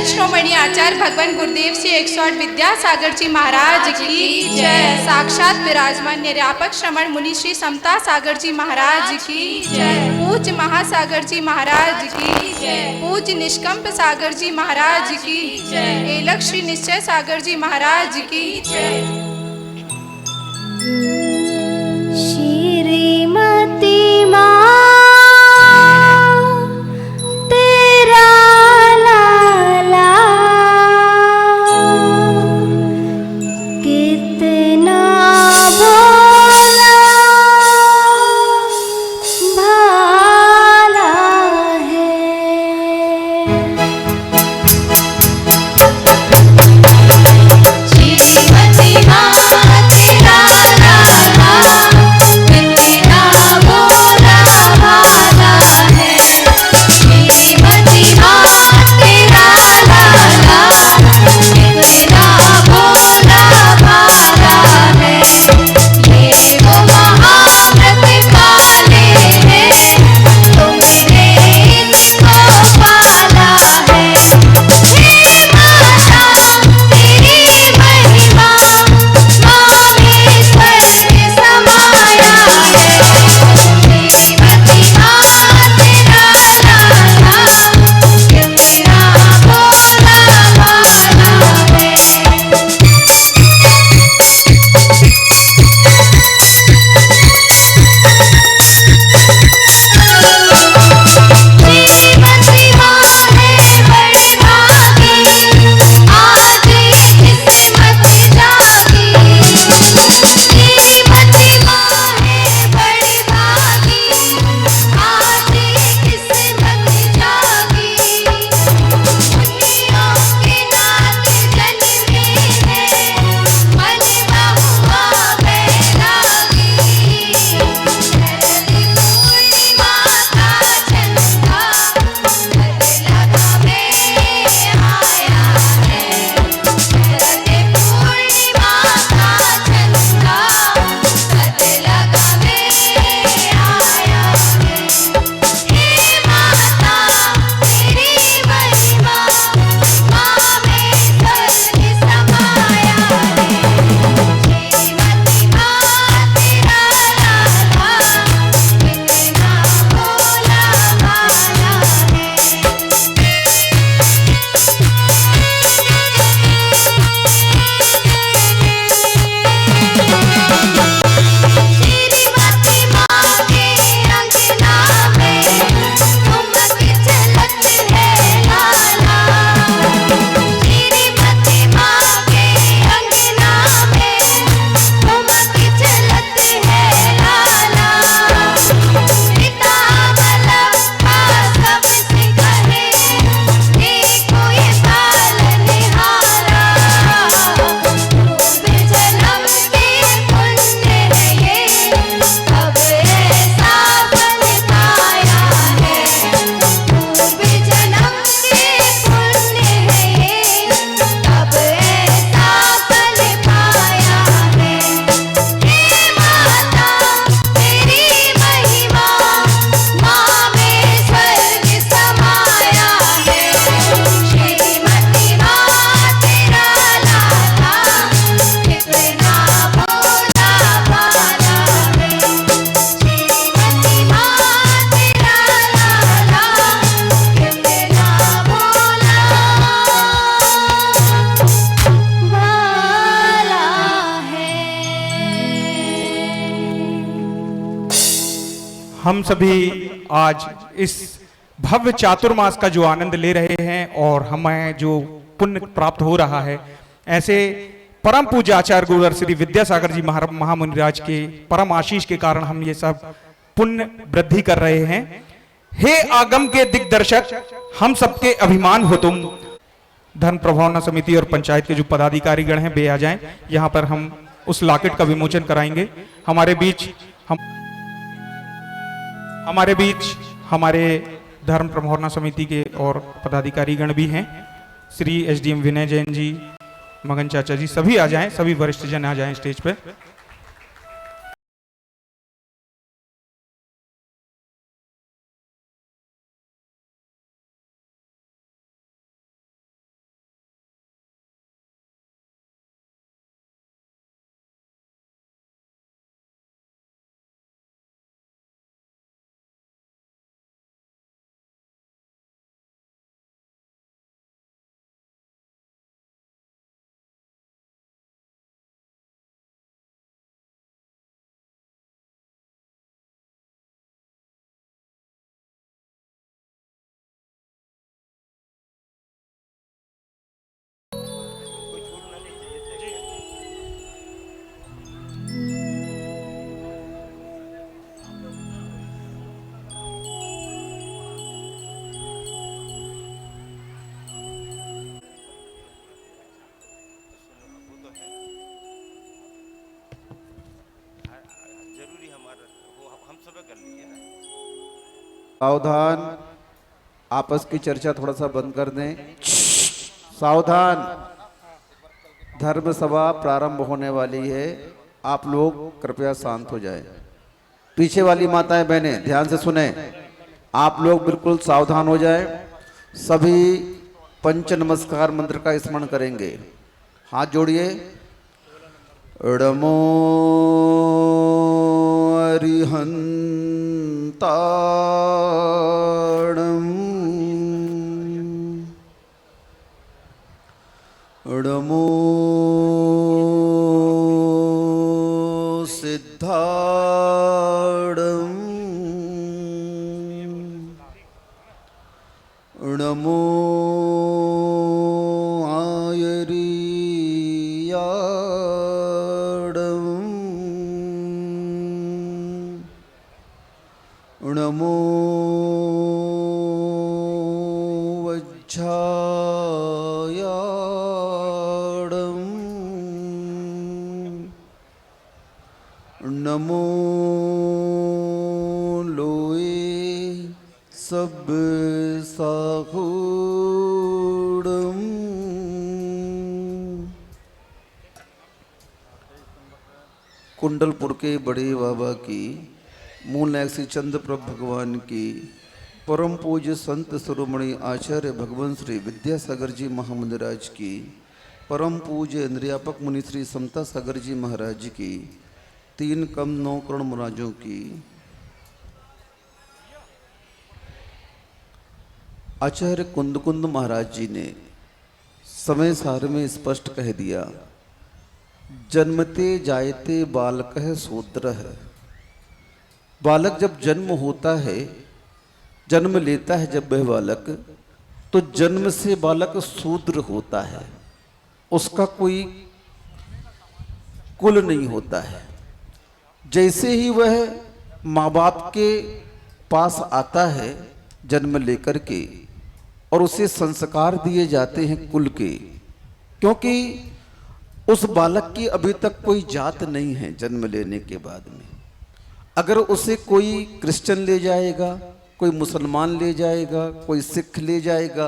संत श्रोमणी आचार्य भगवान गुरुदेव श्री 108 विद्यासागर जी महाराज की जय। साक्षात विराजमान निर्यापक श्रमण मुनि श्री समता सागर जी महाराज की जय। पूज्य महासागर जी महाराज की जय। पूज्य निष्कंप सागर जी महाराज की जय। एलक श्री निश्चय सागर जी महाराज की जय। श्रीमती हम सभी आज इस भव्य चातुर्मास का जो आनंद ले रहे हैं और हमें जो पुण्य प्राप्त हो रहा है, ऐसे परम पूज्य आचार्य गुरुवर श्री विद्यासागर जी महामुनिराज के परम आशीष के कारण हम ये सब पुण्य वृद्धि कर रहे हैं। हे आगम के दिग्दर्शक, हम सबके अभिमान हो तुम। धर्म प्रभावना समिति और पंचायत के जो पदाधिकारी गण हैं वे आ जाएं। यहाँ पर हम उस लॉकेट का विमोचन कराएंगे। हमारे बीच हमारे धर्म प्रभावना समिति के और पदाधिकारी गण भी हैं। श्री एसडीएम विनय जैन जी, मगन चाचा जी, सभी आ जाएं, सभी वरिष्ठ जन आ जाएं स्टेज पे। सावधान, आपस की चर्चा थोड़ा सा बंद कर दें। सावधान, धर्म सभा प्रारंभ होने वाली है, आप लोग कृपया शांत हो जाएं। पीछे वाली माताएं बहनें ध्यान से सुने, आप लोग बिल्कुल सावधान हो जाएं। सभी पंच नमस्कार मंत्र का स्मरण करेंगे। हाथ जोड़िए। णमो अरिहंताणं, णमो सिद्धाणं, णमो आयर्याणं, णमो वज्झायाणं, नमो लोए सब साहूड़म। कुंडलपुर के बड़े बाबा की, मूल नायक श्री चंद्र प्रभु भगवान की, परम पूज्य संत शिरोमणि आचार्य भगवान श्री विद्यासागर जी महामंदिराज की, परम पूज्य इंद्रियापक मुनि श्री समता सागर जी महाराज की, 3 कम 9 करोड़ मुराजों की, आचार्य कुंद महाराज जी ने समय सार में स्पष्ट कह दिया, जन्मते जायते बालक है शूद्र है। बालक जब जन्म होता है, जन्म लेता है जब वह बालक, तो जन्म से बालक शूद्र होता है, उसका कोई कुल नहीं होता है। जैसे ही वह माँ बाप के पास आता है जन्म लेकर के, और उसे संस्कार दिए जाते हैं कुल के, क्योंकि उस बालक की अभी तक कोई जात नहीं है। जन्म लेने के बाद में अगर उसे कोई क्रिश्चियन ले जाएगा, कोई मुसलमान ले जाएगा, कोई सिख ले जाएगा,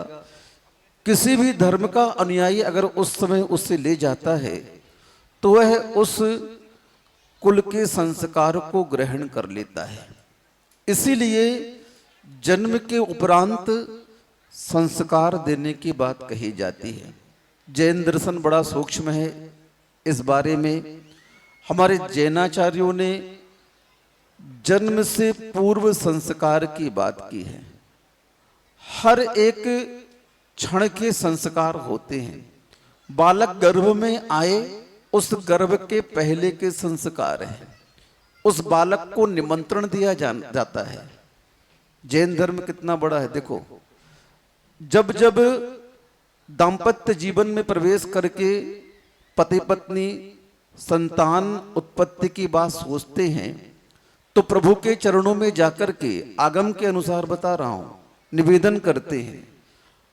किसी भी धर्म का अनुयायी अगर उस समय उससे ले जाता है, तो वह उस कुल के संस्कार को ग्रहण कर लेता है। इसीलिए जन्म के उपरांत संस्कार देने की बात कही जाती है। जैन दर्शन बड़ा सूक्ष्म है। इस बारे में हमारे जैनाचार्यों ने जन्म से पूर्व संस्कार की बात की है। हर एक क्षण के संस्कार होते हैं। बालक गर्भ में आए, उस गर्भ के पहले के संस्कार हैं। उस बालक को निमंत्रण दिया जाता है। जैन धर्म कितना बड़ा है देखो। जब जब दाम्पत्य जीवन में प्रवेश करके पति पत्नी संतान उत्पत्ति की बात सोचते हैं, तो प्रभु के चरणों में जाकर के, आगम के अनुसार बता रहा हूं, निवेदन करते हैं।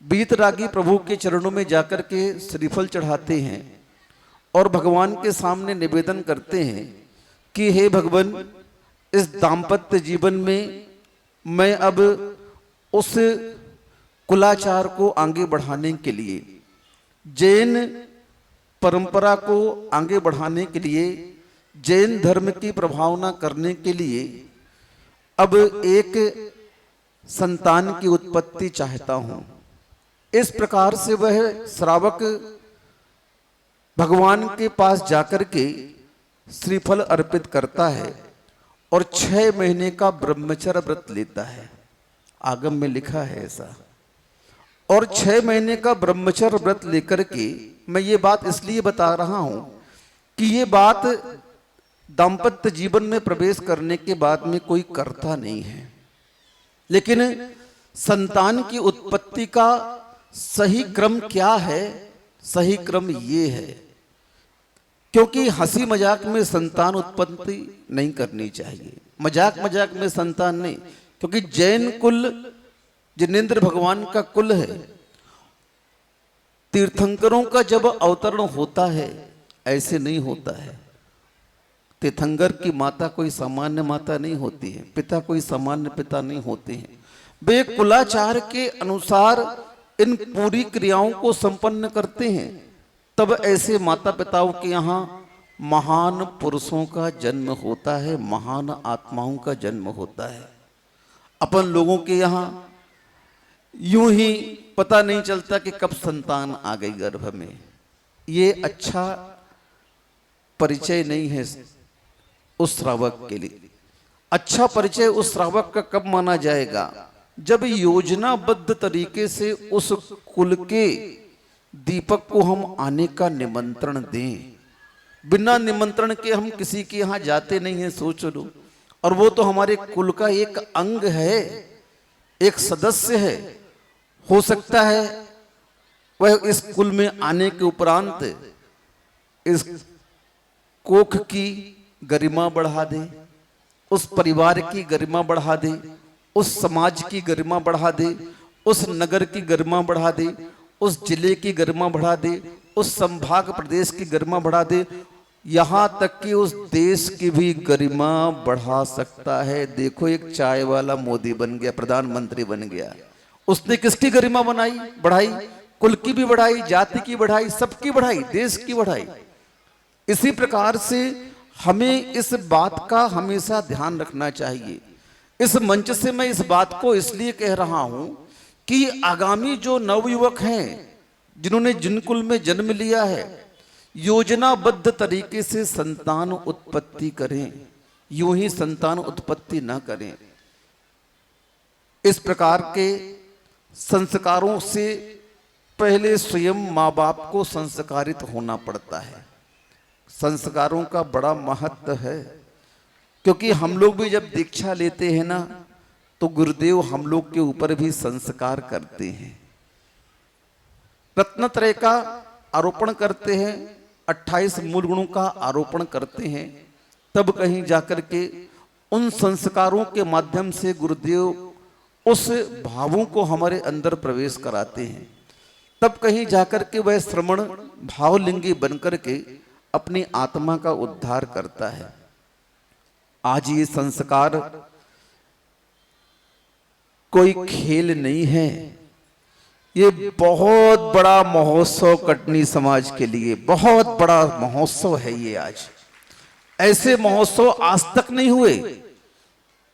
बीतरागी प्रभु के चरणों में जाकर के श्रीफल चढ़ाते हैं और भगवान के सामने निवेदन करते हैं कि हे भगवान, इस दाम्पत्य जीवन में मैं अब उस कुलाचार को आगे बढ़ाने के लिए, जैन परंपरा को आगे बढ़ाने के लिए, जैन धर्म की प्रभावना करने के लिए अब एक संतान की उत्पत्ति चाहता हूं। इस प्रकार से वह श्रावक भगवान के पास जाकर के श्रीफल अर्पित करता है और 6 महीने का ब्रह्मचर्य व्रत लेता है। आगम में लिखा है ऐसा। और 6 महीने का ब्रह्मचर्य व्रत लेकर के, मैं ये बात इसलिए बता रहा हूं कि ये बात दाम्पत्य जीवन में प्रवेश करने के बाद में कोई करता नहीं है। लेकिन संतान की उत्पत्ति का सही क्रम क्या है? सही क्रम ये है, क्योंकि हंसी मजाक में संतान उत्पत्ति नहीं करनी चाहिए। मजाक मजाक में संतान नहीं, क्योंकि जैन कुल जिनेंद्र भगवान का कुल है। तीर्थंकरों का जब अवतरण होता है ऐसे नहीं होता है। तीर्थंकर की माता कोई सामान्य माता नहीं होती है, पिता कोई सामान्य पिता नहीं होते हैं। वे कुलाचार के अनुसार इन पूरी क्रियाओं को संपन्न करते हैं, तब ऐसे माता पिताओं के यहाँ महान पुरुषों का जन्म होता है, महान आत्माओं का जन्म होता है। अपन लोगों के यहाँ यूं ही पता नहीं चलता कि कब संतान आ गई गर्भ में। ये अच्छा परिचय नहीं है उस श्रावक के लिए। अच्छा परिचय उस श्रावक का कब माना जाएगा? जब योजनाबद्ध तरीके से उस कुल के दीपक को हम आने का निमंत्रण दें। बिना निमंत्रण के हम किसी के यहाँ जाते नहीं हैं, सोच लो। और वो तो हमारे कुल का एक अंग है, एक सदस्य है। हो सकता है वह इस कुल में आने के उपरांत इस कोख की गरिमा बढ़ा दे, उस परिवार की गरिमा बढ़ा दे, उस समाज की गरिमा बढ़ा दे, उस नगर की गरिमा बढ़ा दे, उस जिले की गरिमा बढ़ा दे, उस संभाग प्रदेश की गरिमा बढ़ा दे, यहां तक कि उस देश की भी गरिमा बढ़ा सकता है। देखो, एक चाय वाला मोदी बन गया, प्रधानमंत्री बन गया। उसने किसकी गरिमा बढ़ाई? कुल की भी बढ़ाई, जाति की बढ़ाई, सबकी बढ़ाई, देश की बढ़ाई। इसी प्रकार से हमें इस बात का हमेशा ध्यान रखना चाहिए। इस मंच से मैं इस बात को इसलिए कह रहा हूं कि आगामी जो नवयुवक हैं, जिन्होंने जिन कुल में जन्म लिया है, योजनाबद्ध तरीके से संतान उत्पत्ति करें, यूं ही संतान उत्पत्ति ना करें। इस प्रकार के संस्कारों से पहले स्वयं माँ बाप को संस्कारित होना पड़ता है। संस्कारों का बड़ा महत्व है, क्योंकि हम लोग भी जब दीक्षा लेते हैं ना, तो गुरुदेव हम लोग के ऊपर भी संस्कार करते हैं। रत्नत्रय का आरोपण करते हैं, 28 मूल गुणों का आरोपण करते हैं, तब कहीं जाकर के उन संस्कारों के माध्यम से गुरुदेव उस भावों को हमारे अंदर प्रवेश कराते हैं। तब कहीं जाकर के वह श्रमण भावलिंगी बनकर के अपनी आत्मा का उद्धार करता है। आज ये संस्कार कोई खेल नहीं है, ये बहुत बड़ा महोत्सव कटनी समाज के लिए, बहुत बड़ा महोत्सव है ये। आज ऐसे महोत्सव आज तक नहीं हुए।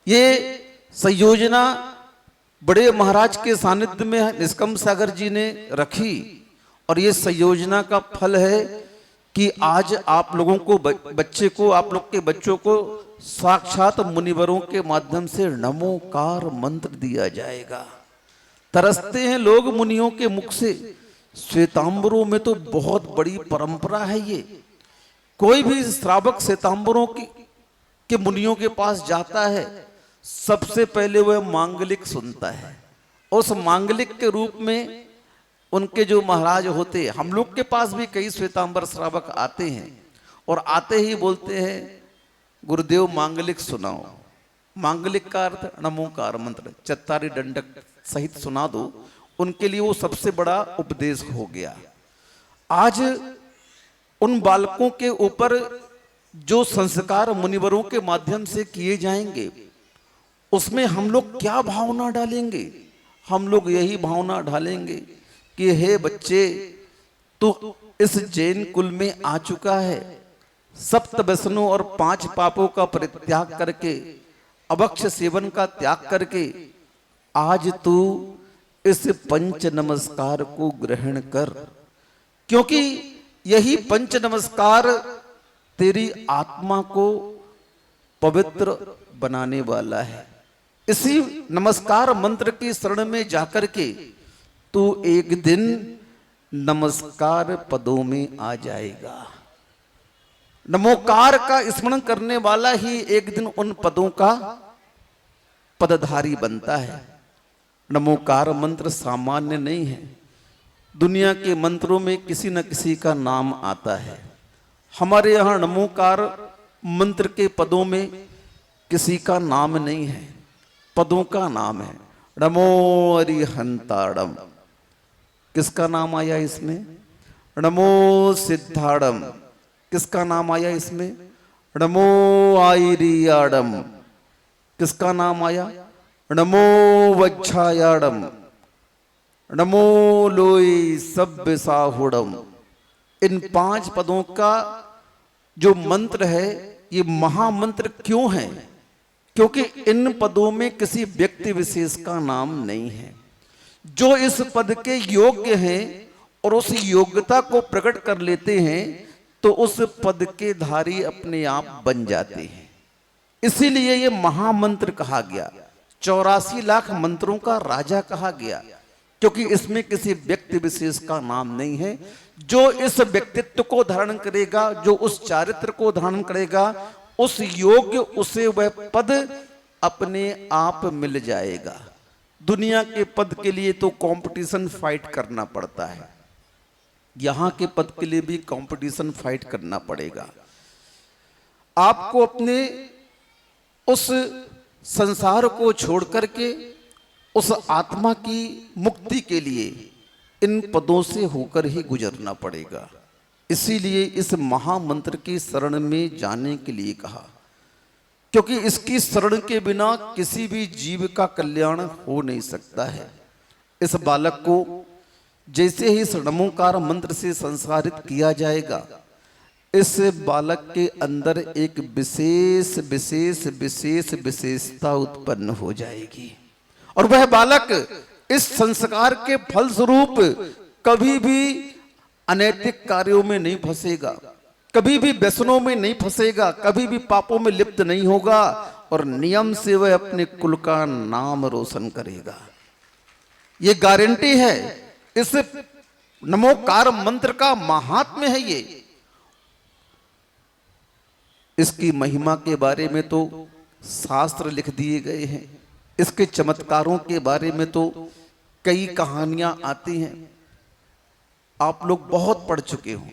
ये संयोजना बड़े महाराज के सानिध्य में निष्कम सागर जी ने रखी, और ये संयोजना का फल है कि आज आप लोगों को बच्चे को, आप लोग के बच्चों को साक्षात मुनिवरों के माध्यम से नमोकार मंत्र दिया जाएगा। तरसते हैं लोग मुनियों के मुख से। श्वेतांबरों में तो बहुत बड़ी परंपरा है ये। कोई भी श्रावक श्वेतांबरों के मुनियों के पास जाता है, सबसे पहले वह मांगलिक सुनता है। उस मांगलिक के रूप में उनके जो महाराज होते हैं, हम लोग के पास भी कई श्वेतांबर श्रावक आते हैं, और आते ही बोलते हैं गुरुदेव मांगलिक सुनाओ। मांगलिक का अर्थ नमोकार मंत्र चत्तारी दंडक सहित सुना दो। उनके लिए वो सबसे बड़ा उपदेश हो गया। आज उन बालकों के ऊपर जो संस्कार मुनिवरों के माध्यम से किए जाएंगे, उसमें हम लोग क्या भावना डालेंगे? हम लोग यही भावना डालेंगे कि हे बच्चे, तू इस जैन कुल में आ चुका है, सप्त व्यसनों और 5 पापों का परित्याग करके, अभक्ष सेवन का त्याग करके आज तू इस पंच नमस्कार को ग्रहण कर, क्योंकि यही पंच नमस्कार तेरी आत्मा को पवित्र बनाने वाला है। इसी नमस्कार मंत्र की शरण में जाकर के तू एक दिन नमस्कार पदों में आ जाएगा। नमोकार का स्मरण करने वाला ही एक दिन उन पदों का पदधारी बनता है। नमोकार मंत्र सामान्य नहीं है। दुनिया के मंत्रों में किसी न किसी का नाम आता है। हमारे यहाँ नमोकार मंत्र के पदों में किसी का नाम नहीं है, पदों का नाम है। नमो अरिहंताड़म, किसका नाम आया इसमें? नमो सिद्धाड़म, किसका नाम आया इसमें? नमो आईरियाड़म, किसका नाम आया? नमो वज्झायाणम, नमो लोई सभ्य साहुड़म। इन 5 पदों का जो मंत्र है, ये महामंत्र क्यों है? क्योंकि इन पदों में किसी व्यक्ति विशेष का नाम नहीं है। जो इस पद के योग्य हैं और उस योग्यता को प्रकट कर लेते हैं तो उस पद के धारी अपने आप बन जाते हैं। इसीलिए ये महामंत्र कहा गया, 84 लाख मंत्रों का राजा कहा गया, क्योंकि इसमें किसी व्यक्ति विशेष का नाम नहीं है। जो इस व्यक्तित्व को धारण करेगा, जो उस चारित्र को धारण करेगा, उस योग्य उसे वह पद अपने आप मिल जाएगा। दुनिया के पद के लिए तो कंपटीशन फाइट करना पड़ता है, यहां के पद के लिए भी कंपटीशन फाइट करना पड़ेगा। आपको अपने उस संसार को छोड़ करके उस आत्मा की मुक्ति के लिए इन पदों से होकर ही गुजरना पड़ेगा। इसीलिए इस महामंत्र की शरण में जाने के लिए कहा, क्योंकि इसकी शरण के बिना किसी भी जीव का कल्याण हो नहीं सकता है। इस बालक को जैसे ही नमोकार मंत्र से संस्कारित किया जाएगा, इस बालक के अंदर एक विशेषता उत्पन्न हो जाएगी और वह बालक इस संस्कार के फलस्वरूप कभी भी अनैतिक कार्यों में नहीं फंसेगा, कभी भी व्यसनों में नहीं फंसेगा, कभी भी पापों में लिप्त नहीं होगा और नियम से वह अपने कुल का नाम रोशन करेगा। ये गारंटी है। इस नमोकार मंत्र का महात्म्य है ये। इसकी महिमा के बारे में तो शास्त्र लिख दिए गए हैं, इसके चमत्कारों के बारे में तो कई कहानियां आती हैं, आप लोग बहुत पढ़ चुके हो।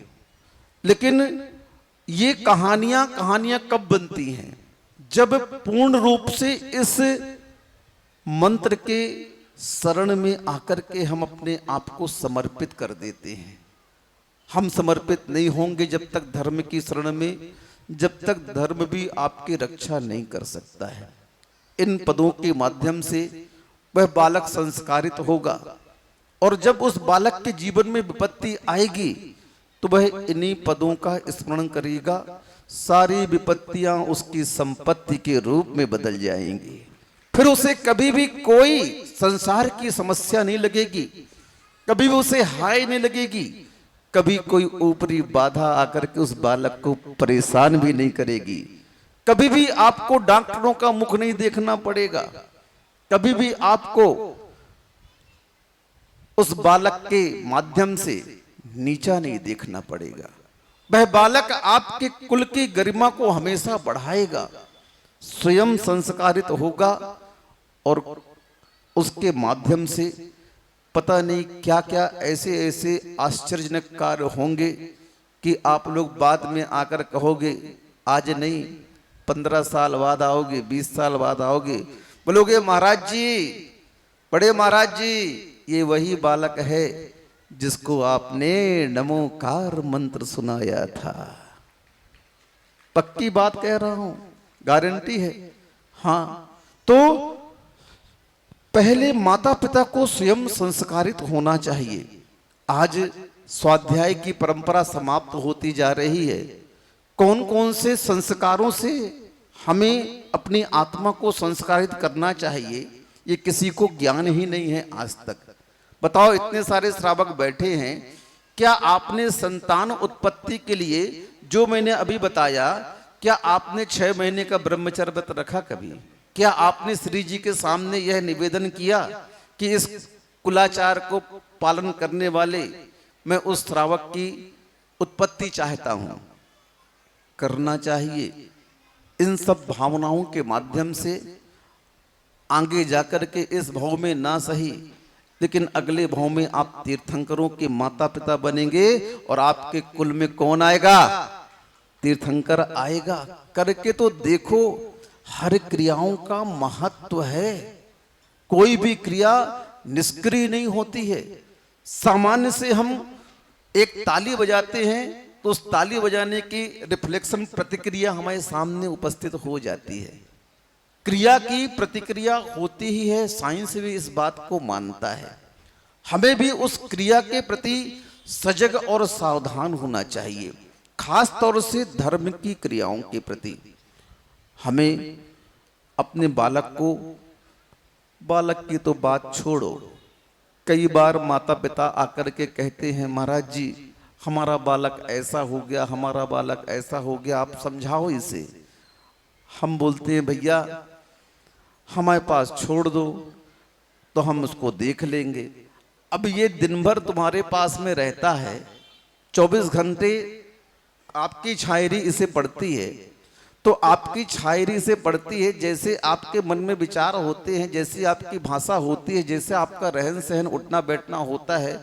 लेकिन ये कहानियां कब बनती हैं? जब पूर्ण रूप से इस मंत्र के शरण में आकर के हम अपने आप को समर्पित कर देते हैं। हम समर्पित नहीं होंगे जब तक धर्म की शरण में, जब तक धर्म भी आपकी रक्षा नहीं कर सकता है। इन पदों के माध्यम से वह बालक संस्कारित होगा और जब उस बालक के जीवन में विपत्ति आएगी तो वह इन्हीं पदों का स्मरण करेगा, सारी विपत्तियां उसकी संपत्ति के रूप में बदल जाएंगी। फिर उसे कभी भी कोई संसार की समस्या नहीं लगेगी, कभी भी उसे हाय नहीं लगेगी, कभी कोई ऊपरी बाधा आकर के उस बालक को परेशान भी नहीं करेगी। कभी भी आपको डॉक्टरों का मुख नहीं देखना पड़ेगा, कभी भी आपको उस बालक के माध्यम से नीचा नहीं देखना पड़ेगा। वह बालक आपके कुल की गरिमा को हमेशा बढ़ाएगा, स्वयं संस्कारित होगा और उसके माध्यम से पता नहीं क्या क्या ऐसे ऐसे आश्चर्यजनक कार्य होंगे कि आप लोग बाद में आकर कहोगे, आज नहीं 15 साल बाद आओगे, 20 साल बाद आओगे, बोलोगे महाराज जी, बड़े महाराज जी, ये वही बालक है जिसको आपने नमोकार मंत्र सुनाया था। पक्की बात कह रहा हूं, गारंटी है। हाँ, तो पहले माता पिता को स्वयं संस्कारित होना चाहिए। आज स्वाध्याय की परंपरा समाप्त होती जा रही है। कौन कौन से संस्कारों से हमें अपनी आत्मा को संस्कारित करना चाहिए, ये किसी को ज्ञान ही नहीं है आज तक। बताओ, इतने सारे श्रावक बैठे हैं, क्या आपने संतान उत्पत्ति के लिए जो मैंने अभी बताया, क्या आपने 6 महीने का ब्रह्मचर्य व्रत रखा कभी? क्या आपने श्री जी के सामने यह निवेदन किया कि इस कुलाचार को पालन करने वाले मैं उस श्रावक की उत्पत्ति चाहता हूं? करना चाहिए। इन सब भावनाओं के माध्यम से आगे जाकर के इस भाव में ना सही, लेकिन अगले भाव में आप तीर्थंकरों के माता पिता बनेंगे और आपके कुल में कौन आएगा? तीर्थंकर आएगा। करके तो देखो, हर क्रियाओं का महत्व है। कोई भी क्रिया निष्क्रिय नहीं होती है। सामान्य से हम एक ताली बजाते हैं तो उस ताली बजाने की रिफ्लेक्शन प्रतिक्रिया हमारे सामने उपस्थित हो जाती है। क्रिया की प्रतिक्रिया होती ही है, साइंस भी इस बात को मानता है। हमें भी उस क्रिया के प्रति सजग और सावधान होना चाहिए, खास तौर से धर्म की क्रियाओं के प्रति। हमें अपने बालक की तो बात छोड़ो, कई बार माता पिता आकर के कहते हैं महाराज जी हमारा बालक ऐसा हो गया, हमारा बालक ऐसा हो गया, आप समझाओ इसे। हम बोलते हैं भैया हमारे पास छोड़ दो तो हम उसको देख लेंगे। अब ये दिन भर तुम्हारे पास में रहता है, 24 घंटे आपकी छायरी इसे पढ़ती है, तो आपकी छायरी से पढ़ती है, जैसे आपके मन में विचार होते हैं, जैसी आपकी भाषा होती है, जैसे आपका रहन सहन उठना बैठना होता है,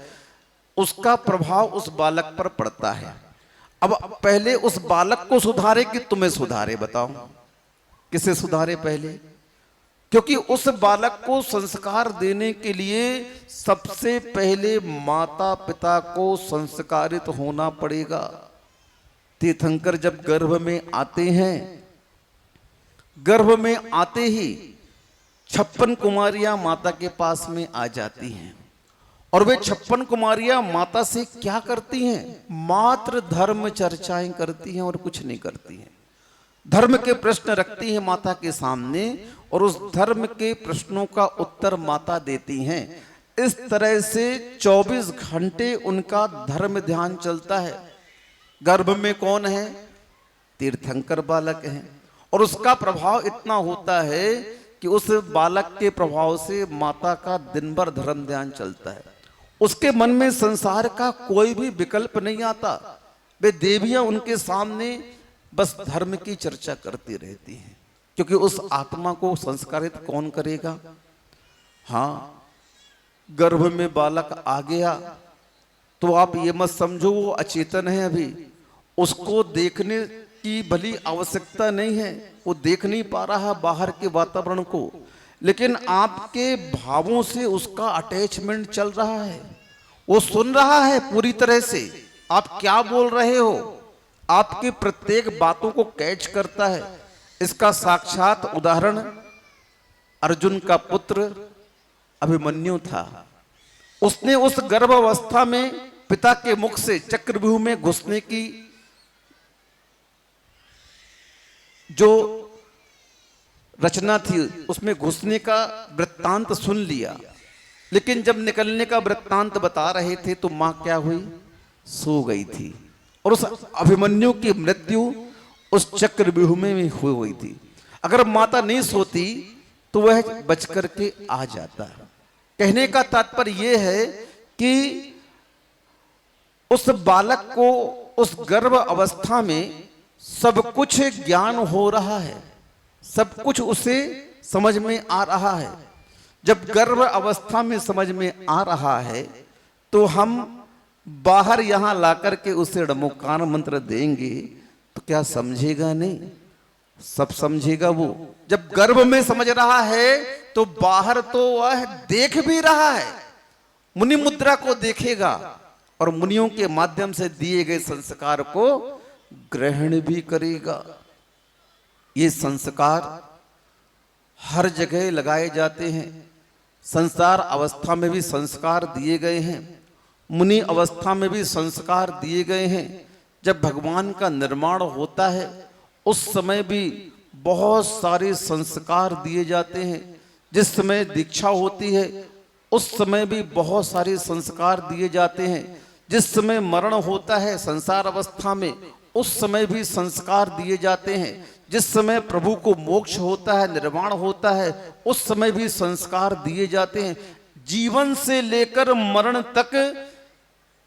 उसका प्रभाव उस बालक पर पड़ता है। अब पहले उस बालक को सुधारे कि तुम्हें सुधारे, बताओ किसे सुधारे पहले? क्योंकि उस बालक को संस्कार देने के लिए सबसे पहले माता पिता को संस्कारित होना पड़ेगा। तीर्थंकर जब गर्भ में आते हैं, गर्भ में आते ही 56 कुमारियां माता के पास में आ जाती हैं, और वे 56 कुमारियां माता से क्या करती हैं? मात्र धर्म चर्चाएं करती हैं और कुछ नहीं करती हैं। धर्म के प्रश्न रखती हैं माता के सामने, और उस धर्म के प्रश्नों का उत्तर माता देती हैं। इस तरह से 24 घंटे उनका धर्म ध्यान चलता है। गर्भ में कौन है? तीर्थंकर बालक है, और उसका प्रभाव इतना होता है कि उस बालक के प्रभाव से माता का दिन भर धर्म ध्यान चलता है। उसके मन में संसार का कोई भी विकल्प नहीं आता। वे देवियां उनके सामने बस धर्म की चर्चा करती रहती हैं, क्योंकि उस आत्मा को संस्कारित कौन करेगा? हाँ, गर्भ में बालक आ गया तो आप ये मत समझो वो अचेतन है, अभी उसको देखने की भली आवश्यकता नहीं है, वो देख नहीं पा रहा बाहर के वातावरण को, लेकिन आपके भावों से उसका अटैचमेंट चल रहा है। वो सुन रहा है पूरी तरह से आप क्या बोल रहे हो, आपकी प्रत्येक बातों को कैच करता है। इसका साक्षात उदाहरण अर्जुन का पुत्र अभिमन्यु था। उसने उस गर्भावस्था में पिता के मुख से चक्रव्यूह में घुसने की जो रचना थी, उसमें घुसने का वृत्तांत सुन लिया, लेकिन जब निकलने का वृत्तांत बता रहे थे तो मां क्या हुई? सो गई थी, और उस अभिमन्यु की मृत्यु उस चक्रव्यूह में हुई थी। अगर माता नहीं सोती तो वह बच करके आ जाता। कहने का तात्पर्य यह है कि उस बालक को उस गर्भ अवस्था में सब कुछ ज्ञान हो रहा है, सब कुछ उसे समझ में आ रहा है। जब गर्भ अवस्था में समझ में आ रहा है तो हम बाहर यहां लाकर के उसे डमोकान मंत्र देंगे तो क्या समझेगा? नहीं, सब समझेगा वो। जब गर्भ में समझ रहा है तो बाहर तो वह देख भी रहा है, मुनि मुद्रा को देखेगा और मुनियों के माध्यम से दिए गए संस्कार को ग्रहण भी करेगा। ये संस्कार हर जगह लगाए जाते हैं। संसार अवस्था में भी संस्कार दिए गए हैं, मुनि अवस्था में भी संस्कार दिए गए हैं। जब भगवान का निर्माण होता है उस समय भी बहुत सारे संस्कार दिए जाते हैं। जिस समय दीक्षा होती है उस समय भी बहुत सारे संस्कार दिए जाते हैं। जिस समय मरण होता है संसार अवस्था में उस समय भी संस्कार दिए जाते हैं। जिस समय प्रभु को मोक्ष होता है, निर्वाण होता है, उस समय भी संस्कार दिए जाते हैं। जीवन से लेकर मरण तक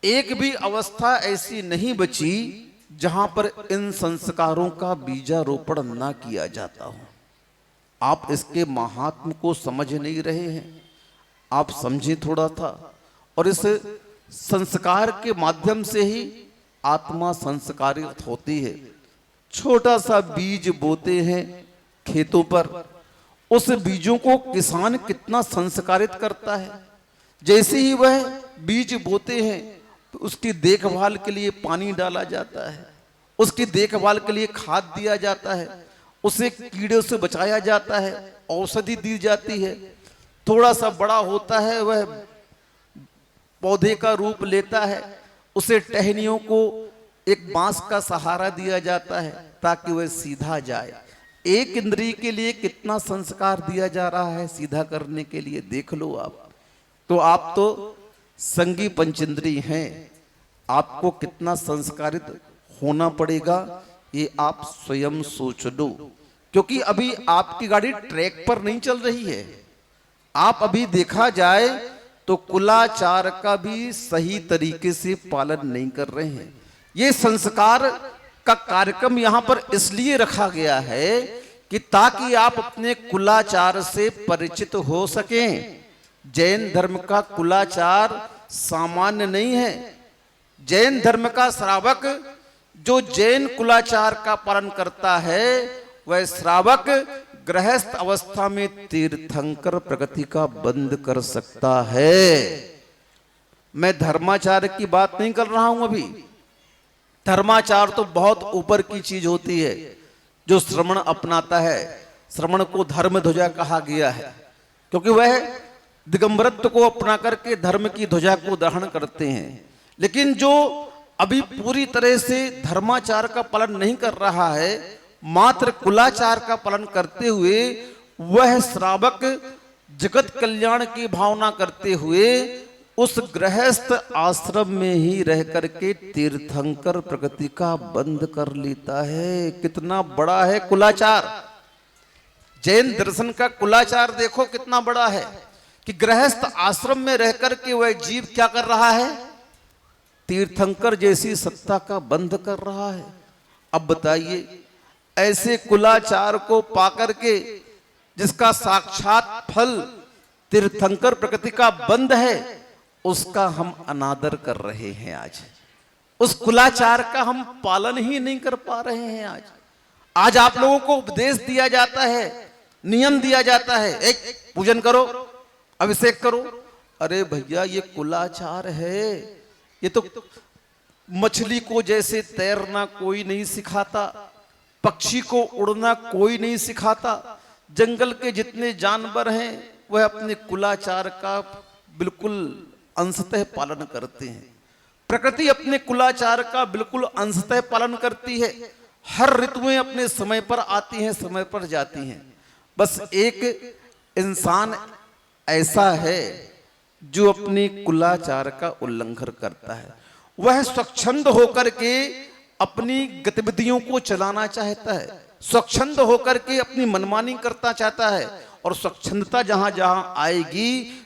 एक भी अवस्था ऐसी नहीं बची जहां पर इन संस्कारों का बीजारोपण ना किया जाता हो। आप इसके महात्म को समझ नहीं रहे हैं, आप समझे थोड़ा था। और इस संस्कार के माध्यम से ही आत्मा संस्कारित होती है। छोटा सा बीज बोते हैं खेतों पर, उस बीजों को किसान कितना संस्कारित करता है। जैसे ही वह बीज बोते हैं तो उसकी देखभाल के लिए पानी डाला जाता है, उसकी देखभाल के लिए खाद दिया जाता है। उसे कीड़े से बचाया जाता है, औषधि दी जाती है। थोड़ा सा बड़ा होता है वह पौधे का रूप लेता है, उसे टहनियों को एक बांस का सहारा दिया जाता है ताकि वह सीधा जाए। एक इंद्रिय के लिए कितना संस्कार दिया जा रहा है सीधा करने के लिए, देख लो आप। तो आप तो संगी पंचेंद्रिय हैं, आपको कितना संस्कारित होना पड़ेगा ये आप स्वयं सोच लो। क्योंकि अभी आपकी गाड़ी ट्रैक पर नहीं चल रही है। आप अभी देखा जाए तो कुलाचार का भी सही तरीके से पालन नहीं कर रहे हैं। ये संस्कार का कार्यक्रम यहां पर इसलिए रखा गया है कि ताकि आप अपने कुलाचार से परिचित हो सकें। जैन धर्म का कुलाचार सामान्य नहीं है। जैन धर्म का श्रावक जो जैन कुलाचार का पालन करता है वह श्रावक गृहस्थ अवस्था में तीर्थंकर प्रगति का बंद कर सकता है। मैं धर्माचार की बात नहीं कर रहा हूं अभी। धर्माचार तो बहुत ऊपर की चीज होती है जो श्रमण अपनाता है। श्रमण को धर्म ध्वजा कहा गया है क्योंकि वह दिगंबरत्व को अपना करके धर्म की ध्वजा को धारण करते हैं। लेकिन जो अभी पूरी तरह से धर्माचार का पालन नहीं कर रहा है, मात्र कुलाचार का पालन करते हुए वह श्रावक जगत कल्याण की भावना करते हुए उस गृहस्थ आश्रम में ही रह करके तीर्थंकर प्रगति का बंद कर लेता है। कितना बड़ा है कुलाचार। जैन दर्शन का कुलाचार देखो कितना बड़ा है कि गृहस्थ आश्रम में रह करके वह जीव क्या कर रहा है, तीर्थंकर जैसी सत्ता का बंद कर रहा है। अब बताइए ऐसे कुलाचार को पाकर के जिसका साक्षात फल तीर्थंकर प्रकृति का बंद है, उसका हम अनादर कर रहे हैं। आज उस कुलाचार का हम पालन ही नहीं कर पा रहे हैं। आज आप लोगों को उपदेश दिया जाता है, नियम दिया जाता है, एक पूजन करो, अभिषेक करो। अरे भैया ये कुलाचार है। ये तो मछली को जैसे तैरना कोई नहीं सिखाता, पक्षी को उड़ना कोई नहीं सिखाता। जंगल के जितने जानवर हैं वह अपने कुलाचार का बिल्कुल अंशतः पालन करते हैं। प्रकृति अपने कुलाचार का बिल्कुल अंशतः पालन करती है। हर ऋतुएं अपने समय पर आती हैं, समय पर जाती हैं। बस एक इंसान ऐसा है जो अपने कुलाचार का उल्लंघन करता है। वह स्वच्छंद होकर के अपनी गतिविधियों को चलाना चाहता है, स्वच्छंद होकर के अपनी मनमानी करता चाहता है। और स्वच्छंदता जहां जहां आएगी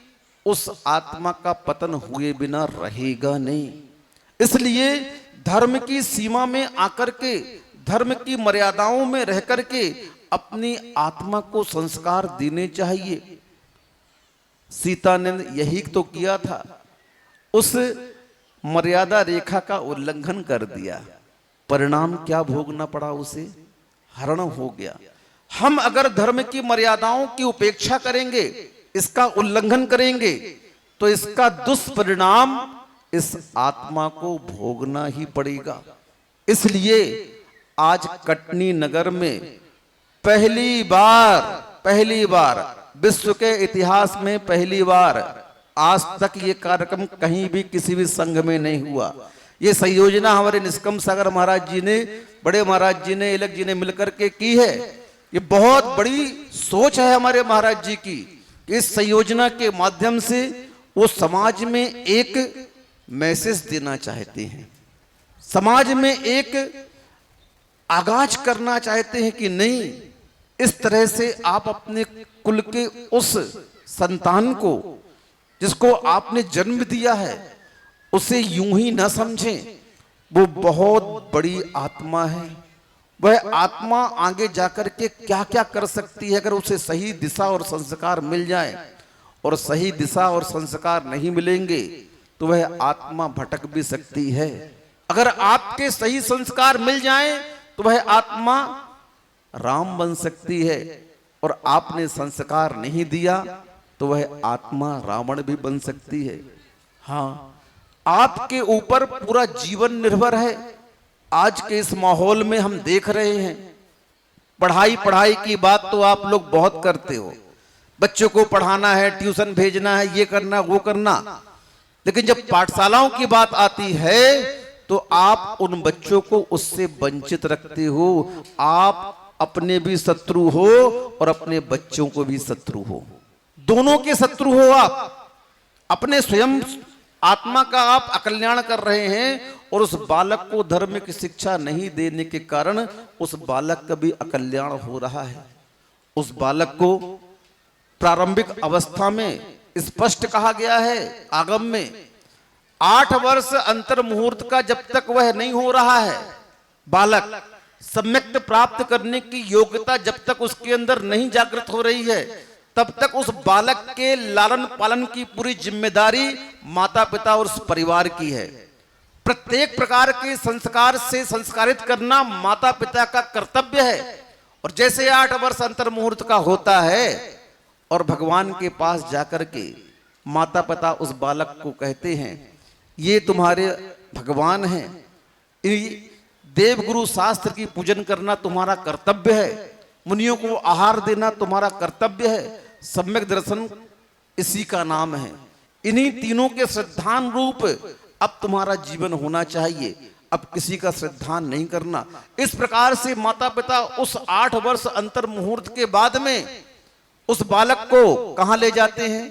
उस आत्मा का पतन हुए बिना रहेगा नहीं। इसलिए धर्म की सीमा में आकर के, धर्म की मर्यादाओं में रह करके अपनी आत्मा को संस्कार देने चाहिए। सीता ने यही तो किया था, उस मर्यादा रेखा का उल्लंघन कर दिया। परिणाम क्या भोगना पड़ा उसे, हरण हो गया। हम अगर धर्म की मर्यादाओं की उपेक्षा करेंगे, इसका उल्लंघन करेंगे, तो इसका दुष्परिणाम इस आत्मा को भोगना ही पड़ेगा। इसलिए आज कटनी नगर में पहली बार विश्व के इतिहास में पहली बार, आज तक ये कार्यक्रम कहीं भी किसी भी संघ में नहीं हुआ। ये संयोजना हमारे निष्कम सागर महाराज जी ने, बड़े महाराज जी ने, इलक जी ने मिलकर के की है। ये बहुत बड़ी सोच है हमारे महाराज जी की। इस संयोजना के माध्यम से वो समाज में एक मैसेज देना चाहते हैं, समाज में एक आगाज करना चाहते हैं कि नहीं, इस तरह से आप अपने कुल के उस संतान को जिसको आपने जन्म दिया है उसे यूं ही न समझें। वो बहुत बड़ी आत्मा है। वह आत्मा आगे जाकर के क्या क्या कर सकती है अगर उसे सही दिशा और संस्कार मिल जाए। और सही दिशा और संस्कार नहीं मिलेंगे तो वह आत्मा भटक भी सकती है। अगर आपके सही संस्कार मिल जाएं तो वह आत्मा राम बन सकती है। और आपने संस्कार नहीं दिया तो वह आत्मा रावण भी बन सकती है। हाँ, आपके ऊपर पूरा जीवन निर्भर है। आज के इस माहौल में हम देख रहे हैं पढ़ाई पढ़ाई की बात तो आप लोग बहुत करते हो, बच्चों को पढ़ाना है, ट्यूशन भेजना है, ये करना वो करना, लेकिन जब पाठशालाओं की बात आती है तो आप उन बच्चों को उससे वंचित रखते हो। आप अपने भी शत्रु हो और अपने बच्चों को भी शत्रु हो, दोनों के शत्रु हो आप। अपने स्वयं आत्मा का आप अकल्याण कर रहे हैं और उस बालक को धर्म की शिक्षा नहीं देने के कारण उस बालक का भी अकल्याण हो रहा है। उस बालक को प्रारंभिक अवस्था में स्पष्ट कहा गया है आगम में, 8 वर्ष अंतर मुहूर्त का जब तक वह नहीं हो रहा है, बालक सम्यक्त प्राप्त करने की योग्यता जब तक उसके अंदर नहीं जागृत हो रही है, तब तक उस बालक के लालन पालन की पूरी जिम्मेदारी माता पिता और उस परिवार की है। प्रत्येक प्रकार के संस्कार से संस्कारित करना माता पिता का कर्तव्य है। और जैसे 8 वर्ष अंतर मुहूर्त का होता है और भगवान के पास जाकर के माता पिता उस बालक को कहते हैं, ये तुम्हारे भगवान हैं, देवगुरु शास्त्र की पूजन करना तुम्हारा कर्तव्य है, मुनियों को आहार देना तुम्हारा कर्तव्य है, सम्यक दर्शन इसी का नाम है। इन्हीं तीनों के श्रद्धान रूप अब तुम्हारा जीवन होना चाहिए, अब किसी का श्रद्धान नहीं करना। इस प्रकार से माता पिता उस 8 वर्ष अंतर मुहूर्त के बाद में उस बालक को कहां ले जाते हैं,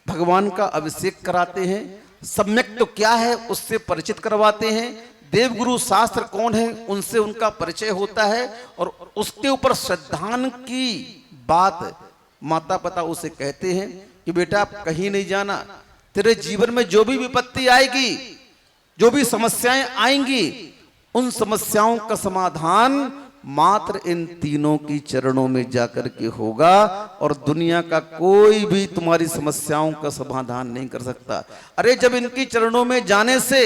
भगवान का अभिषेक कराते हैं, सम्यक तो क्या है उससे परिचित करवाते हैं, देवगुरु शास्त्र कौन है उनसे उनका परिचय होता है और उसके ऊपर श्रद्धान की बात माता पिता उसे कहते हैं कि बेटा आप कहीं नहीं जाना, तेरे जीवन में जो भी विपत्ति आएगी, जो भी समस्याएं आएंगी, उन समस्याओं का समाधान मात्र इन तीनों की चरणों में जाकर के होगा और दुनिया का कोई भी तुम्हारी समस्याओं का समाधान नहीं कर सकता। अरे जब इनकी चरणों में जाने से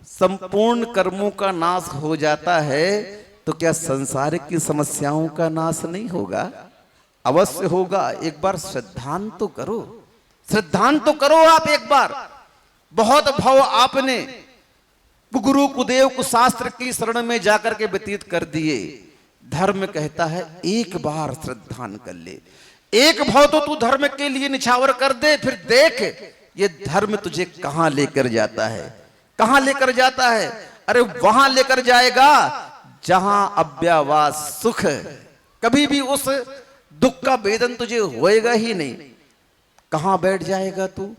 संपूर्ण कर्मों का नाश हो जाता है तो क्या संसार की समस्याओं का नाश नहीं होगा? अवश्य होगा। एक बार श्रद्धान तो करो, श्रद्धान तो करो आप एक बार। बहुत भाव आपने गुरु कुदेव कुशास्त्र की शरण में जाकर के व्यतीत कर दिए। धर्म कहता है एक बार श्रद्धान कर ले, एक भाव तो तू धर्म के लिए निछावर कर दे, फिर देख ये धर्म तुझे कहां लेकर जाता है, कहां लेकर जाता है। अरे वहां लेकर जाएगा जहां अव्यावास सुख, कभी भी उस दुख का वेदन तुझे होएगा ही नहीं। कहां बैठ जाएगा तू?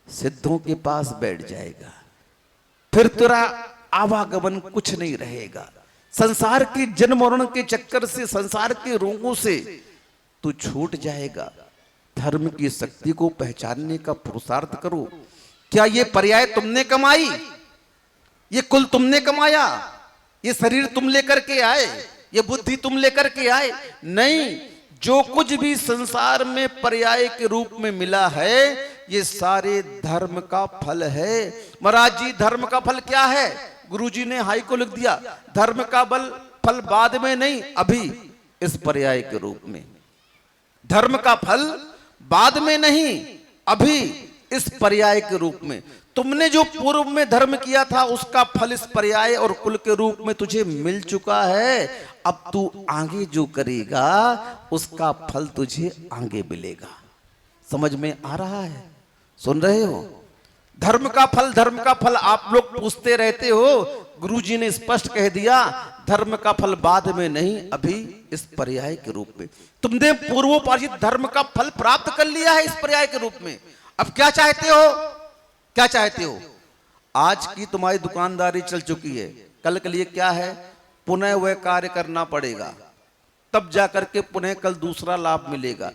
सिद्धों के पास बैठ जाएगा, फिर तेरा आवागमन कुछ नहीं रहेगा। संसार के जन्म मरण के चक्कर से, संसार के रोगों से तू छूट जाएगा। धर्म की शक्ति को पहचानने का पुरुषार्थ करो। क्या ये पर्याय तुमने कमाई, ये कुल तुमने कमाया, ये शरीर तुम लेकर के आए, ये बुद्धि तुम लेकर के आए? नहीं, जो कुछ भी संसार में पर्याय के रूप में मिला है ये सारे धर्म का फल है। महाराज जी धर्म का फल क्या है? गुरुजी ने हाई को लिख दिया, धर्म का फल बाद में नहीं, अभी इस पर्याय के रूप में। धर्म का फल बाद में नहीं, अभी इस पर्याय के रूप में। तुमने जो पूर्व में धर्म किया था उसका फल इस पर्याय और कुल के रूप में तुझे मिल चुका है। अब तू आगे जो करेगा उसका फल तुझे आगे मिलेगा। समझ में आ रहा है? सुन रहे हो? धर्म का फल, धर्म का फल आप लोग पूछते रहते हो। गुरुजी ने स्पष्ट कह दिया धर्म का फल बाद में नहीं, अभी इस पर्याय के रूप में। तुमने पूर्वोपार्जित धर्म का फल प्राप्त कर लिया है इस पर्याय के रूप में। अब क्या चाहते हो? क्या चाहते हो? आज की तुम्हारी दुकानदारी चल चुकी है, कल के लिए क्या है? पुनः वह कार्य करना पड़ेगा, तब जाकर के पुनः कल दूसरा लाभ मिलेगा।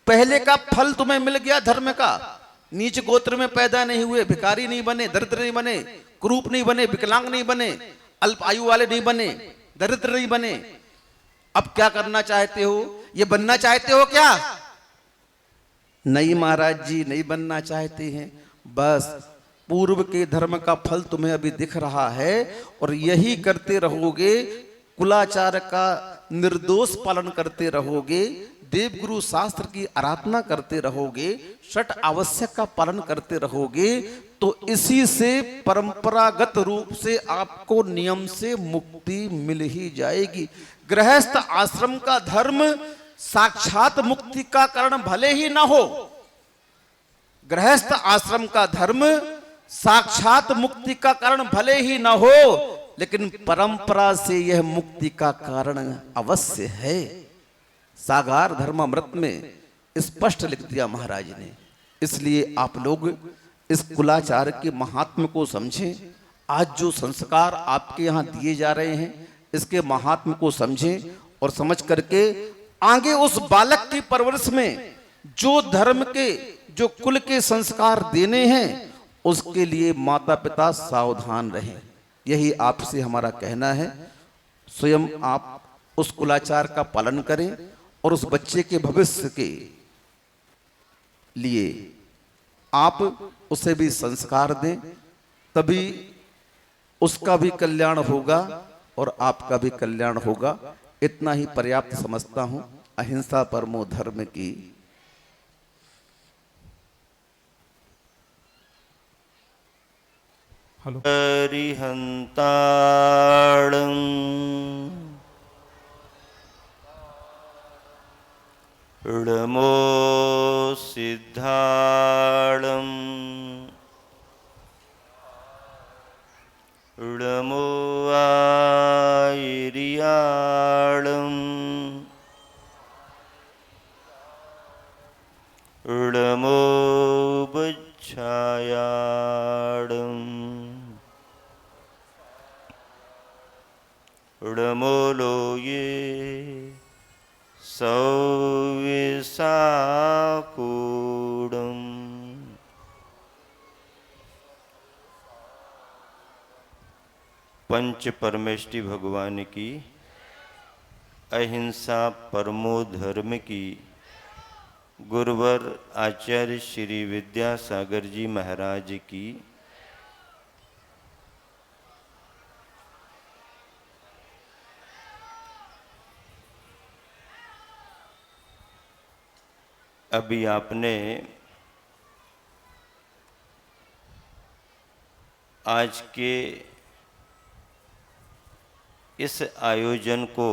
पहले का फल तुम्हें मिल गया धर्म का। नीच गोत्र में पैदा नहीं हुए, भिखारी नहीं बने, दरिद्र नहीं बने, कुरूप नहीं बने, विकलांग नहीं बने, अल्प आयु वाले नहीं बने, दरिद्र नहीं बने। अब क्या करना चाहते हो? ये बनना चाहते हो क्या? नहीं महाराज जी, नहीं बनना चाहते हैं। बस पूर्व के धर्म का फल तुम्हें अभी दिख रहा है और यही करते रहोगे। कुलाचार का निर्दोष पालन करते रहोगे, देवगुरु शास्त्र की आराधना करते रहोगे, षट आवश्यक का पालन करते रहोगे, तो इसी से परंपरागत रूप से आपको नियम से मुक्ति मिल ही जाएगी। गृहस्थ आश्रम का धर्म साक्षात मुक्ति का कारण भले ही ना हो, गृहस्थ आश्रम का धर्म साक्षात मुक्ति का कारण भले ही ना हो, लेकिन परंपरा से यह मुक्ति का कारण अवश्य है। सागार धर्मामृत में स्पष्ट लिख दिया महाराज ने। इसलिए आप लोग इस कुलाचार के महात्म्य को समझें। आज जो संस्कार आपके यहाँ दिए जा रहे हैं, इसके महात्म्य को समझें और समझ करके आगे उस बालक की परवरिश में जो धर्म के, जो कुल के संस्कार देने हैं, उसके लिए माता पिता सावधान रहें। यही आपसे हमारा कहना है। स्वयं आप उस कुलाचार का पालन करें और उस बच्चे के भविष्य के लिए आप उसे भी संस्कार दें, तभी उसका भी कल्याण होगा और आपका भी कल्याण होगा। इतना ही पर्याप्त समझता हूं। अहिंसा परमो धर्म की। हेलो। अरिहंताणं ऋमो सिद्धाणं ऋमो आयर्याणं ऋमो बच्छायाणं ऋमोलो ये सौविसाकूडम्। पंच परमेष्टि भगवान की, अहिंसा परमो धर्म की, गुरुवर आचार्य श्री विद्यासागर जी महाराज की। अभी आपने आज के इस आयोजन को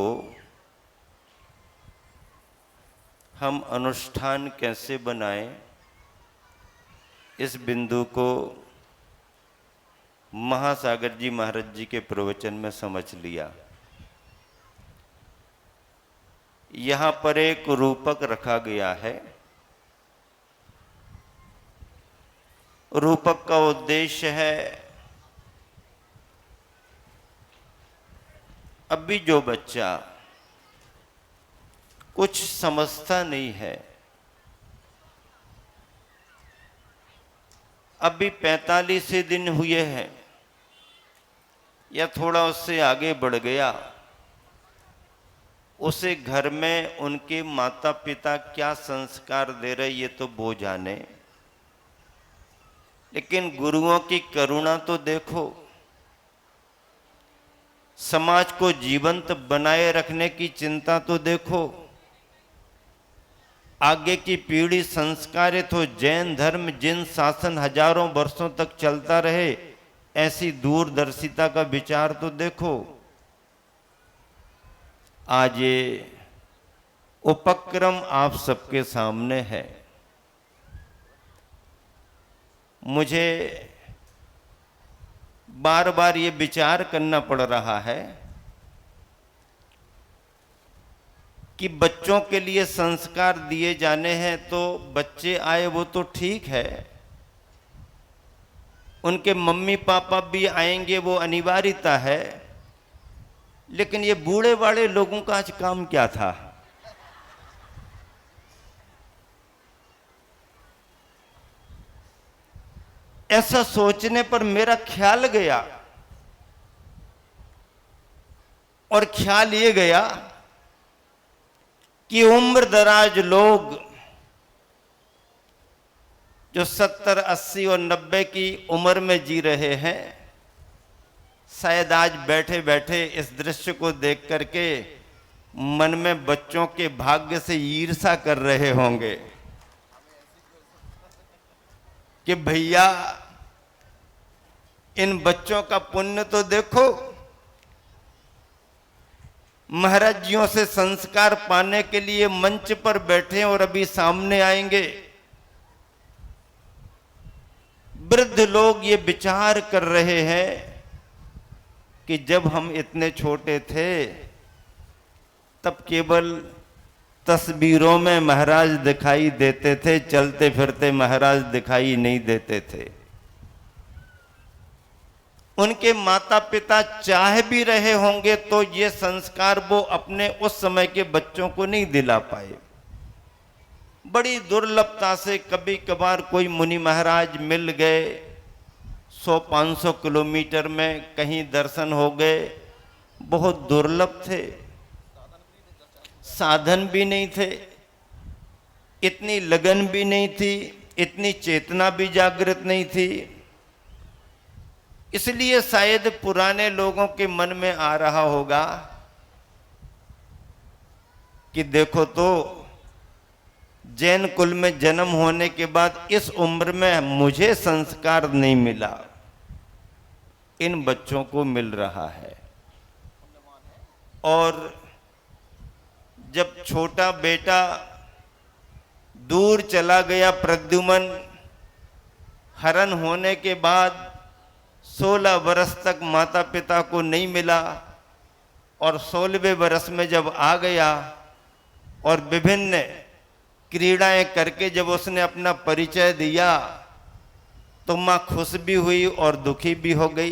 हम अनुष्ठान कैसे बनाएं, इस बिंदु को महासागर जी महाराज जी के प्रवचन में समझ लिया। यहाँ पर एक रूपक रखा गया है। रूपक का उद्देश्य है अभी जो बच्चा कुछ समझता नहीं है, अभी 45 दिन हुए हैं या थोड़ा उससे आगे बढ़ गया, उसे घर में उनके माता पिता क्या संस्कार दे रहे ये तो वो जाने, लेकिन गुरुओं की करुणा तो देखो। समाज को जीवंत बनाए रखने की चिंता तो देखो। आगे की पीढ़ी संस्कारित हो। जैन धर्म जिन शासन हजारों वर्षों तक चलता रहे, ऐसी दूरदर्शिता का विचार तो देखो। आज ये उपक्रम आप सबके सामने है। मुझे बार बार ये विचार करना पड़ रहा है कि बच्चों के लिए संस्कार दिए जाने हैं, तो बच्चे आए वो तो ठीक है, उनके मम्मी पापा भी आएंगे वो अनिवार्यता है, लेकिन ये बूढ़े वाले लोगों का आज काम क्या था? ऐसा सोचने पर मेरा ख्याल गया, और ख्याल ये गया कि उम्र दराज लोग जो 70, 80 और 90 की उम्र में जी रहे हैं, शायद आज बैठे बैठे इस दृश्य को देख करके मन में बच्चों के भाग्य से ईर्ष्या कर रहे होंगे कि भैया इन बच्चों का पुण्य तो देखो, महाराज जियों से संस्कार पाने के लिए मंच पर बैठे और अभी सामने आएंगे। वृद्ध लोग ये विचार कर रहे हैं कि जब हम इतने छोटे थे तब केवल तस्वीरों में महाराज दिखाई देते थे, चलते फिरते महाराज दिखाई नहीं देते थे। उनके माता पिता चाह भी रहे होंगे तो ये संस्कार वो अपने उस समय के बच्चों को नहीं दिला पाए। बड़ी दुर्लभता से कभी कभार कोई मुनि महाराज मिल गए, 100-500 किलोमीटर में कहीं दर्शन हो गए, बहुत दुर्लभ थे। साधन भी नहीं थे, इतनी लगन भी नहीं थी, इतनी चेतना भी जागृत नहीं थी। इसलिए शायद पुराने लोगों के मन में आ रहा होगा कि देखो तो जैन कुल में जन्म होने के बाद इस उम्र में मुझे संस्कार नहीं मिला, इन बच्चों को मिल रहा है। और जब छोटा बेटा दूर चला गया प्रद्युमन, हरण होने के बाद 16 वर्ष तक माता पिता को नहीं मिला और 16वें वर्ष में जब आ गया और विभिन्न क्रीड़ाएं करके जब उसने अपना परिचय दिया तो माँ खुश भी हुई और दुखी भी हो गई।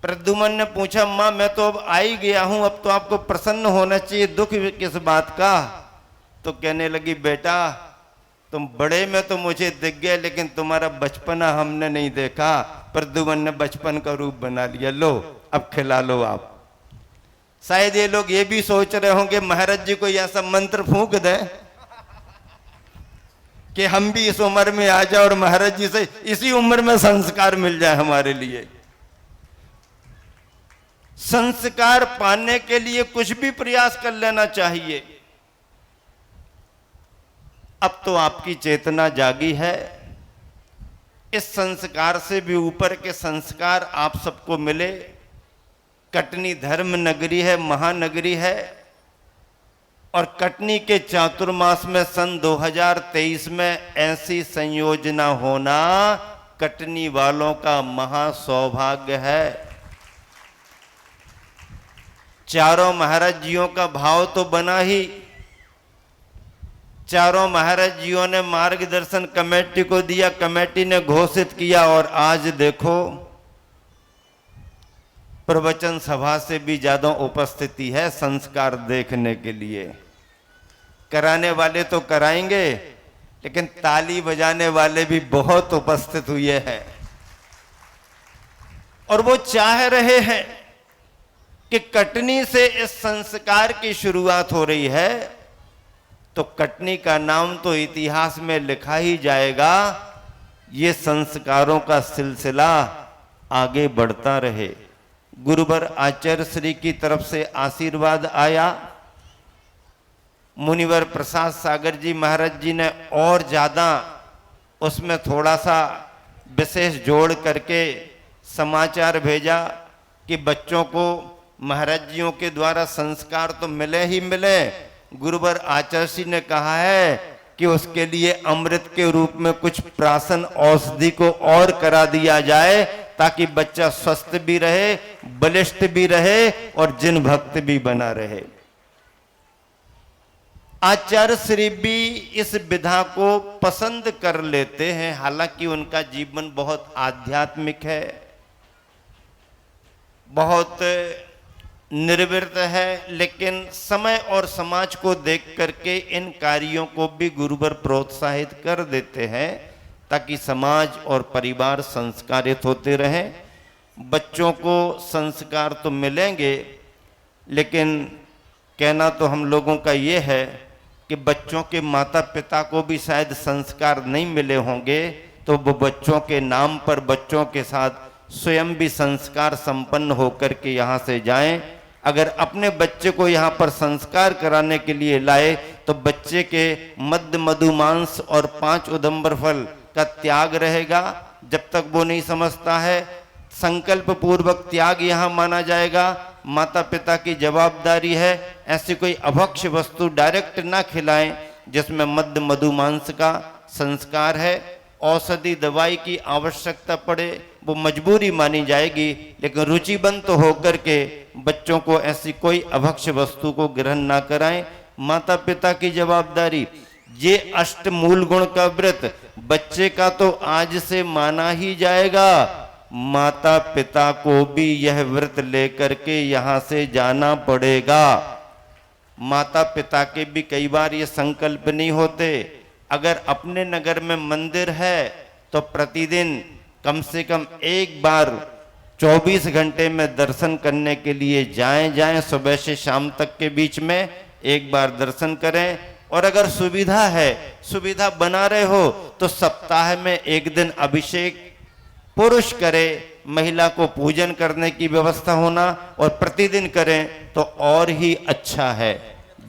प्रद्युमन ने पूछा, माँ मैं तो अब आ ही गया हूं, अब तो आपको प्रसन्न होना चाहिए, दुख किस बात का? तो कहने लगी, बेटा तुम बड़े में तो मुझे दिख गए लेकिन तुम्हारा बचपना हमने नहीं देखा। प्रद्युमन ने बचपन का रूप बना लिया, लो अब खिला लो आप। शायद ये लोग ये भी सोच रहे होंगे महाराज जी को ऐसा मंत्र फूंक दें कि हम भी इस उम्र में आ जाए और महाराज जी से इसी उम्र में संस्कार मिल जाए हमारे लिए। संस्कार पाने के लिए कुछ भी प्रयास कर लेना चाहिए। अब तो आपकी चेतना जागी है, इस संस्कार से भी ऊपर के संस्कार आप सबको मिले। कटनी धर्म नगरी है, महानगरी है, और कटनी के चातुर्मास में सन 2023 में ऐसी संयोजना होना कटनी वालों का महा सौभाग्य है। चारों महाराज जियों का भाव तो बना ही, चारों महाराज जियों ने मार्गदर्शन कमेटी को दिया, कमेटी ने घोषित किया, और आज देखो प्रवचन सभा से भी ज्यादा उपस्थिति है संस्कार देखने के लिए। कराने वाले तो कराएंगे लेकिन ताली बजाने वाले भी बहुत उपस्थित हुए हैं और वो चाह रहे हैं कि कटनी से इस संस्कार की शुरुआत हो रही है तो कटनी का नाम तो इतिहास में लिखा ही जाएगा। ये संस्कारों का सिलसिला आगे बढ़ता रहे। गुरुवर आचार्य श्री की तरफ से आशीर्वाद आया। मुनिवर प्रसाद सागर जी महाराज जी ने और ज्यादा उसमें थोड़ा सा विशेष जोड़ करके समाचार भेजा कि बच्चों को महाराज जियों के द्वारा संस्कार तो मिले ही मिले, गुरुवर आचार्य जी ने कहा है कि उसके लिए अमृत के रूप में कुछ प्राशन औषधि को और करा दिया जाए ताकि बच्चा स्वस्थ भी रहे, बलिष्ठ भी रहे और जिन भक्त भी बना रहे। आचार्य श्री भी इस विधा को पसंद कर लेते हैं, हालांकि उनका जीवन बहुत आध्यात्मिक है, बहुत निर्वृत है, लेकिन समय और समाज को देख करके इन कार्यों को भी गुरुवर प्रोत्साहित कर देते हैं ताकि समाज और परिवार संस्कारित होते रहें। बच्चों को संस्कार तो मिलेंगे, लेकिन कहना तो हम लोगों का ये है कि बच्चों के माता पिता को भी शायद संस्कार नहीं मिले होंगे तो वो बच्चों के नाम पर बच्चों के साथ स्वयं भी संस्कार संपन्न होकर के यहाँ से जाएं। अगर अपने बच्चे को यहाँ पर संस्कार कराने के लिए लाए तो बच्चे के मद्य मधुमांस और 5 उदंबर फल का त्याग रहेगा। जब तक वो नहीं समझता है, संकल्प पूर्वक त्याग यहाँ माना जाएगा। माता पिता की जवाबदारी है ऐसी कोई अभक्ष वस्तु डायरेक्ट ना खिलाएं जिसमें मद्य मधुमांस का संस्कार है। औषधि दवाई की आवश्यकता पड़े वो मजबूरी मानी जाएगी, लेकिन रुचिबंत होकर के बच्चों को ऐसी कोई अभक्ष वस्तु को ग्रहण ना कराएं। माता पिता की जवाबदारी, ये अष्ट मूल गुण का व्रत बच्चे का तो आज से माना ही जाएगा। माता पिता को भी यह व्रत लेकर के यहाँ से जाना पड़ेगा। माता पिता के भी कई बार ये संकल्प नहीं होते। अगर अपने नगर में मंदिर है तो प्रतिदिन कम से कम एक बार 24 घंटे में दर्शन करने के लिए जाएं। सुबह से शाम तक के बीच में एक बार दर्शन करें। और अगर सुविधा है, सुविधा बना रहे हो तो सप्ताह में एक दिन अभिषेक पुरुष करे, महिला को पूजन करने की व्यवस्था होना और प्रतिदिन करें तो और ही अच्छा है।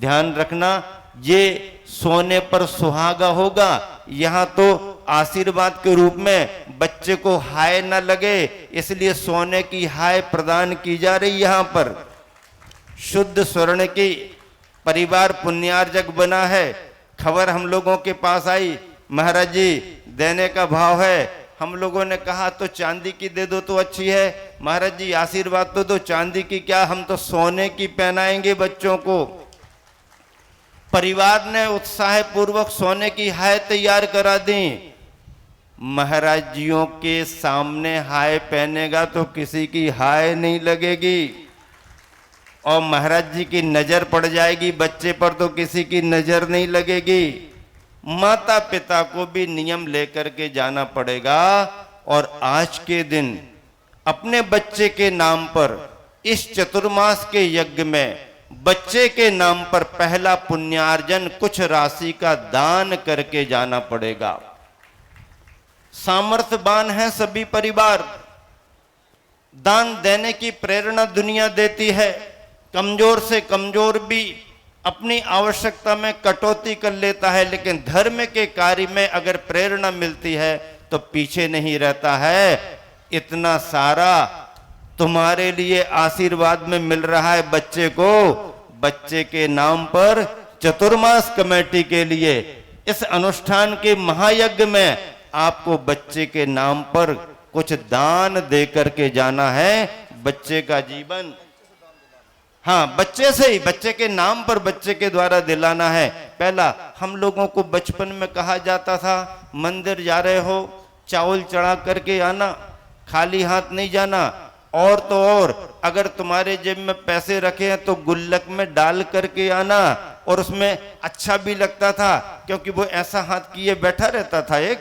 ध्यान रखना, ये सोने पर सुहागा होगा। यहाँ तो आशीर्वाद के रूप में बच्चे को हाय न लगे, इसलिए सोने की हाय प्रदान की जा रही। यहाँ पर शुद्ध स्वर्ण की परिवार पुण्यार्जक बना है। खबर हम लोगों के पास आई, महाराज जी देने का भाव है। हम लोगों ने कहा तो चांदी की दे दो तो अच्छी है। महाराज जी आशीर्वाद तो दो, चांदी की क्या, हम तो सोने की पहनाएंगे बच्चों को। परिवार ने उत्साह पूर्वक सोने की हाय तैयार करा दी। महाराज जियों के सामने हाय पहनेगा तो किसी की हाय नहीं लगेगी और महाराज जी की नजर पड़ जाएगी बच्चे पर तो किसी की नजर नहीं लगेगी। माता पिता को भी नियम लेकर के जाना पड़ेगा और आज के दिन अपने बच्चे के नाम पर इस चतुर्मास के यज्ञ में बच्चे के नाम पर पहला पुण्यार्जन कुछ राशि का दान करके जाना पड़ेगा। सामर्थ्यवान है सभी परिवार, दान देने की प्रेरणा दुनिया देती है। कमजोर से कमजोर भी अपनी आवश्यकता में कटौती कर लेता है, लेकिन धर्म के कार्य में अगर प्रेरणा मिलती है तो पीछे नहीं रहता है। इतना सारा तुम्हारे लिए आशीर्वाद में मिल रहा है बच्चे को, बच्चे के नाम पर चतुर्मास कमेटी के लिए इस अनुष्ठान के महायज्ञ में आपको बच्चे के नाम पर कुछ दान दे करके जाना है। बच्चे का जीवन, हाँ बच्चे से ही, बच्चे के नाम पर बच्चे के द्वारा दिलाना है। पहला हम लोगों को बचपन में कहा जाता था मंदिर जा रहे हो चावल चढ़ा करके आना, खाली हाथ नहीं जाना। और तो और अगर तुम्हारे जेब में पैसे रखे हैं तो गुल्लक में डाल करके आना। और उसमें अच्छा भी लगता था क्योंकि वो ऐसा हाथ किए बैठा रहता था एक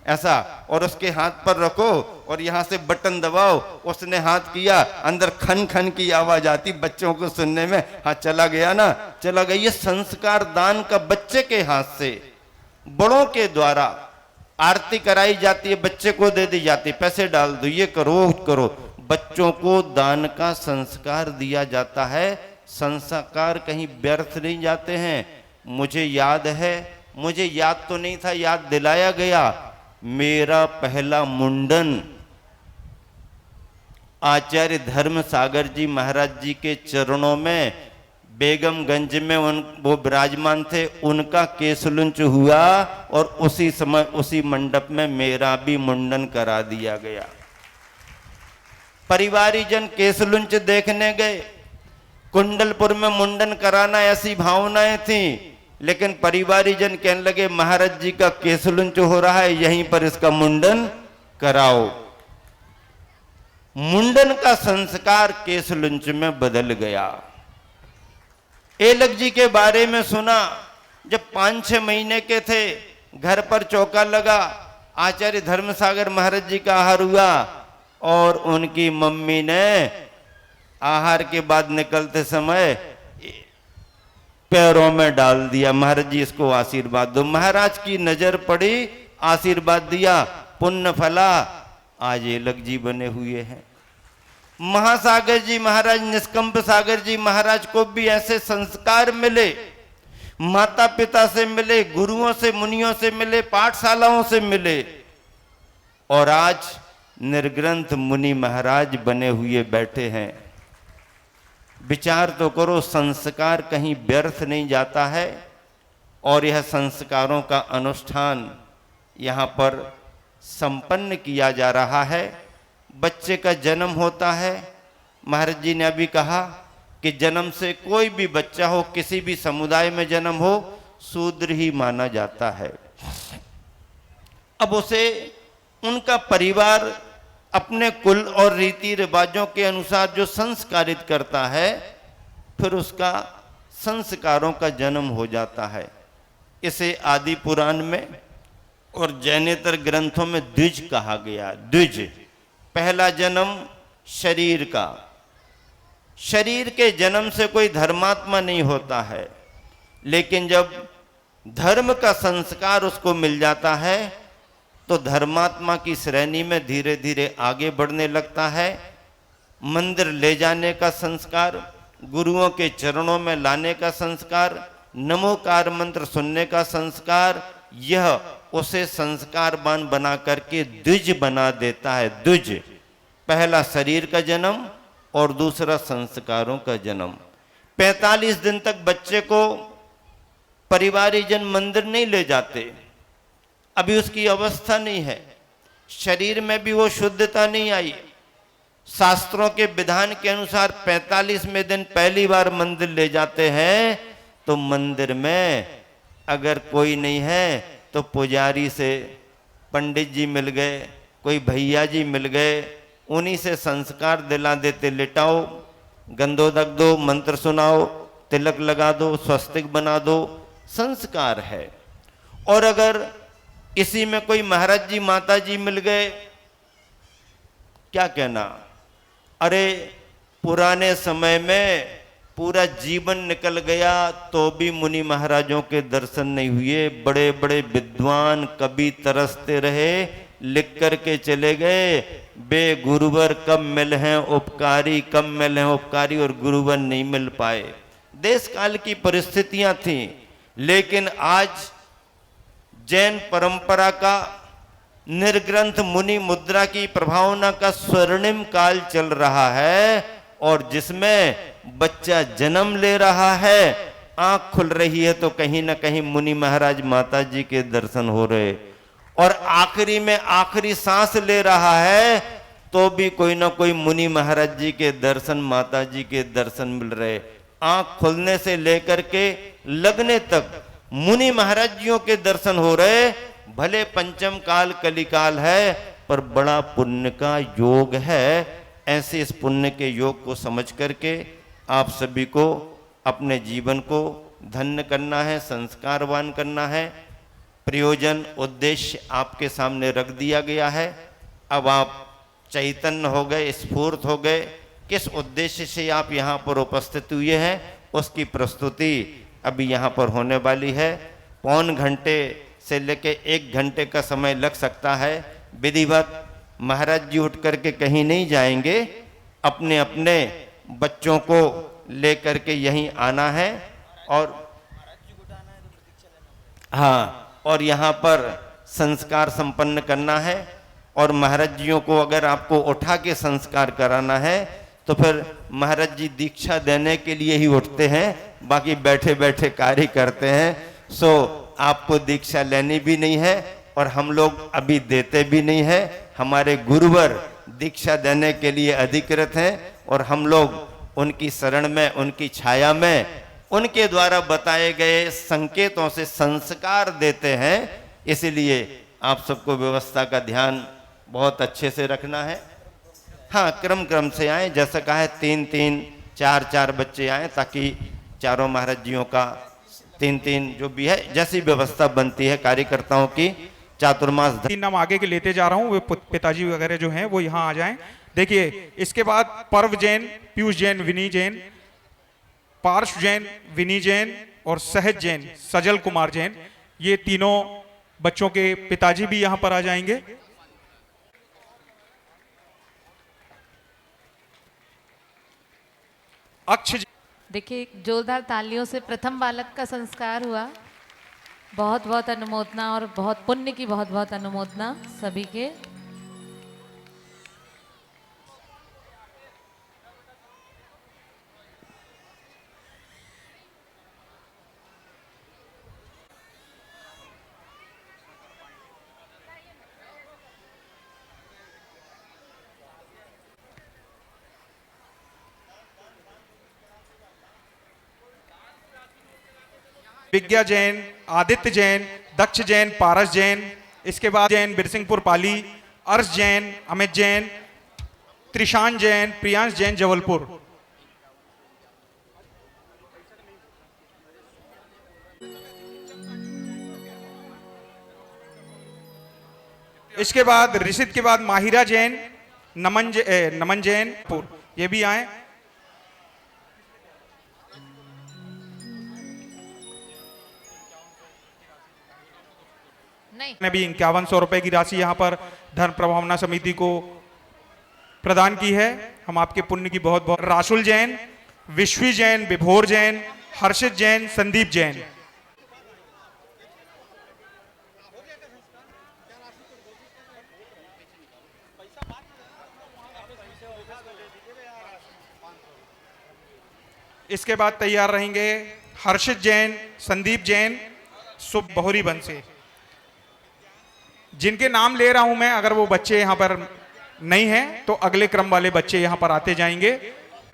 ऐसा, और उसके हाथ पर रखो और यहाँ से बटन दबाओ, उसने हाथ किया, अंदर खन खन की आवाज आती बच्चों को सुनने में, हाँ चला गया ना, चला गया। ये संस्कार दान का बच्चे के हाथ से बड़ों के द्वारा आरती कराई जाती है, बच्चे को दे दी जाती, पैसे डाल दो, ये करो करो। बच्चों को दान का संस्कार दिया जाता है। संस्कार कहीं व्यर्थ नहीं जाते हैं। मुझे याद है, मुझे याद तो नहीं था, याद दिलाया गया, मेरा पहला मुंडन आचार्य धर्म सागर जी महाराज जी के चरणों में बेगमगंज में वो विराजमान थे, उनका केसलुंच हुआ और उसी समय उसी मंडप में मेरा भी मुंडन करा दिया गया। परिवारीजन केसलुंच देखने गए, कुंडलपुर में मुंडन कराना ऐसी भावनाएं थी, लेकिन परिवारीजन कहने लगे महाराज जी का केसलुंच हो रहा है, यहीं पर इसका मुंडन कराओ। मुंडन का संस्कार केसलुंच में बदल गया। एलक जी के बारे में सुना, जब 5-6 महीने के थे, घर पर चौका लगा, आचार्य धर्मसागर महाराज जी का आहार हुआ और उनकी मम्मी ने आहार के बाद निकलते समय पैरों में डाल दिया, महाराज जी इसको आशीर्वाद दो। महाराज की नजर पड़ी, आशीर्वाद दिया, पुण्य फला आज एलक जी बने हुए हैं। महासागर जी महाराज, निष्कंप सागर जी महाराज को भी ऐसे संस्कार मिले, माता पिता से मिले, गुरुओं से मुनियों से मिले, पाठशालाओं से मिले, और आज निर्ग्रंथ मुनि महाराज बने हुए बैठे हैं। विचार तो करो, संस्कार कहीं व्यर्थ नहीं जाता है, और यह संस्कारों का अनुष्ठान यहाँ पर संपन्न किया जा रहा है। बच्चे का जन्म होता है, महाराज जी ने अभी कहा कि जन्म से कोई भी बच्चा हो, किसी भी समुदाय में जन्म हो, शूद्र ही माना जाता है। अब उसे उनका परिवार अपने कुल और रीति रिवाजों के अनुसार जो संस्कारित करता है, फिर उसका संस्कारों का जन्म हो जाता है। इसे आदि पुराण में और जैनेतर ग्रंथों में द्विज कहा गया। द्विज, पहला जन्म शरीर का। शरीर के जन्म से कोई धर्मात्मा नहीं होता है, लेकिन जब धर्म का संस्कार उसको मिल जाता है तो धर्मात्मा की श्रेणी में धीरे धीरे आगे बढ़ने लगता है। मंदिर ले जाने का संस्कार, गुरुओं के चरणों में लाने का संस्कार, नमोकार मंत्र सुनने का संस्कार, यह उसे संस्कारवान बना करके द्विज बना देता है। द्विज, पहला शरीर का जन्म और दूसरा संस्कारों का जन्म। 45 दिन तक बच्चे को परिवारीजन मंदिर नहीं ले जाते, अभी उसकी अवस्था नहीं है, शरीर में भी वो शुद्धता नहीं आई। शास्त्रों के विधान के अनुसार 45वें दिन पहली बार मंदिर ले जाते हैं, तो मंदिर में अगर कोई नहीं है तो पुजारी से, पंडित जी मिल गए, कोई भैया जी मिल गए, उन्हीं से संस्कार दिला देते। लिटाओ, गंधोदक दो, मंत्र सुनाओ, तिलक लगा दो, स्वस्तिक बना दो, संस्कार है। और अगर इसी में कोई महाराज जी माता जी मिल गए, क्या कहना, अरे पुराने समय में पूरा जीवन निकल गया तो भी मुनि महाराजों के दर्शन नहीं हुए। बड़े बड़े विद्वान कवि तरसते रहे, लिख करके चले गए, बे गुरुवर कब मिल हैं उपकारी, कब मिल हैं उपकारी, और गुरुवर नहीं मिल पाए। देश काल की परिस्थितियां थी, लेकिन आज जैन परंपरा का निर्ग्रंथ मुनि मुद्रा की प्रभावना का स्वर्णिम काल चल रहा है, और जिसमें बच्चा जन्म ले रहा है, आंख खुल रही है तो कहीं ना कहीं मुनि महाराज माता जी के दर्शन हो रहे, और आखिरी में आखिरी सांस ले रहा है तो भी कोई ना कोई मुनि महाराज जी के दर्शन, माता जी के दर्शन मिल रहे। आंख खुलने से लेकर के लगने तक मुनि महाराज जियों के दर्शन हो रहे। भले पंचम काल कलिकाल है, पर बड़ा पुण्य का योग है। ऐसे इस पुण्य के योग को समझ करके आप सभी को अपने जीवन को धन्य करना है, संस्कारवान करना है। प्रयोजन उद्देश्य आपके सामने रख दिया गया है। अब आप चैतन्य हो गए, स्फूर्त हो गए, किस उद्देश्य से आप यहाँ पर उपस्थित हुए हैं, उसकी प्रस्तुति अभी यहाँ पर होने वाली है। पौन घंटे से लेके 1 घंटे का समय लग सकता है। विधिवत महाराज जी उठ करके कहीं नहीं जाएंगे, अपने अपने बच्चों को लेकर के यहीं आना है, और हाँ, और यहाँ पर संस्कार संपन्न करना है। और महाराज जियों को अगर आपको उठा के संस्कार कराना है तो फिर महाराज जी दीक्षा देने के लिए ही उठते हैं, बाकी बैठे बैठे कार्य करते हैं। सो आपको दीक्षा लेनी भी नहीं है और हम लोग अभी देते भी नहीं है। हमारे गुरुवर दीक्षा देने के लिए अधिकृत हैं और हम लोग उनकी शरण में, उनकी छाया में, उनके द्वारा बताए गए संकेतों से संस्कार देते हैं। इसलिए आप सबको व्यवस्था का ध्यान बहुत अच्छे से रखना है। हाँ, क्रम से आए, जैसा कहा है 3-3, 4-4 बच्चे आए, ताकि चारों महाराज जियों का 3-3 जो भी है, जैसी व्यवस्था बनती है कार्यकर्ताओं की। चातुर्मास 3 नाम आगे के लेते जा रहा हूँ, वे पिताजी वगैरह जो हैं वो यहाँ आ जाएं। देखिए, इसके बाद पर्व जैन, पीयूष जैन, विनी जैन, पार्श जैन, विनी जैन और सहज जैन, सजल कुमार जैन, ये तीनों बच्चों के पिताजी भी यहाँ पर आ जाएंगे। अक्ष देखिए जोरदार तालियों से प्रथम बालक का संस्कार हुआ। बहुत बहुत अनुमोदना और बहुत पुण्य की बहुत बहुत अनुमोदना सभी के। विज्ञा जैन, आदित्य जैन, दक्ष जैन, पारस जैन, इसके बाद जैन बिरसिंहपुर पाली, अर्श जैन, अमित जैन, त्रिशान जैन, प्रियांश जैन जबलपुर। इसके बाद ऋषित के बाद माहिरा जैन, नमन जैन ये भी आए। ने भी 5100 रुपए की राशि यहाँ पर धर्म प्रभावना समिति को प्रदान की है। हम आपके पुण्य की बहुत बहुत। राशुल जैन, विश्वी जैन, विभोर जैन, हर्षित जैन, संदीप जैन। इसके बाद तैयार रहेंगे हर्षित जैन, संदीप जैन, शुभ बहोरी बन से। जिनके नाम ले रहा हूं मैं, अगर वो बच्चे यहां पर नहीं हैं तो अगले क्रम वाले बच्चे यहां पर आते जाएंगे।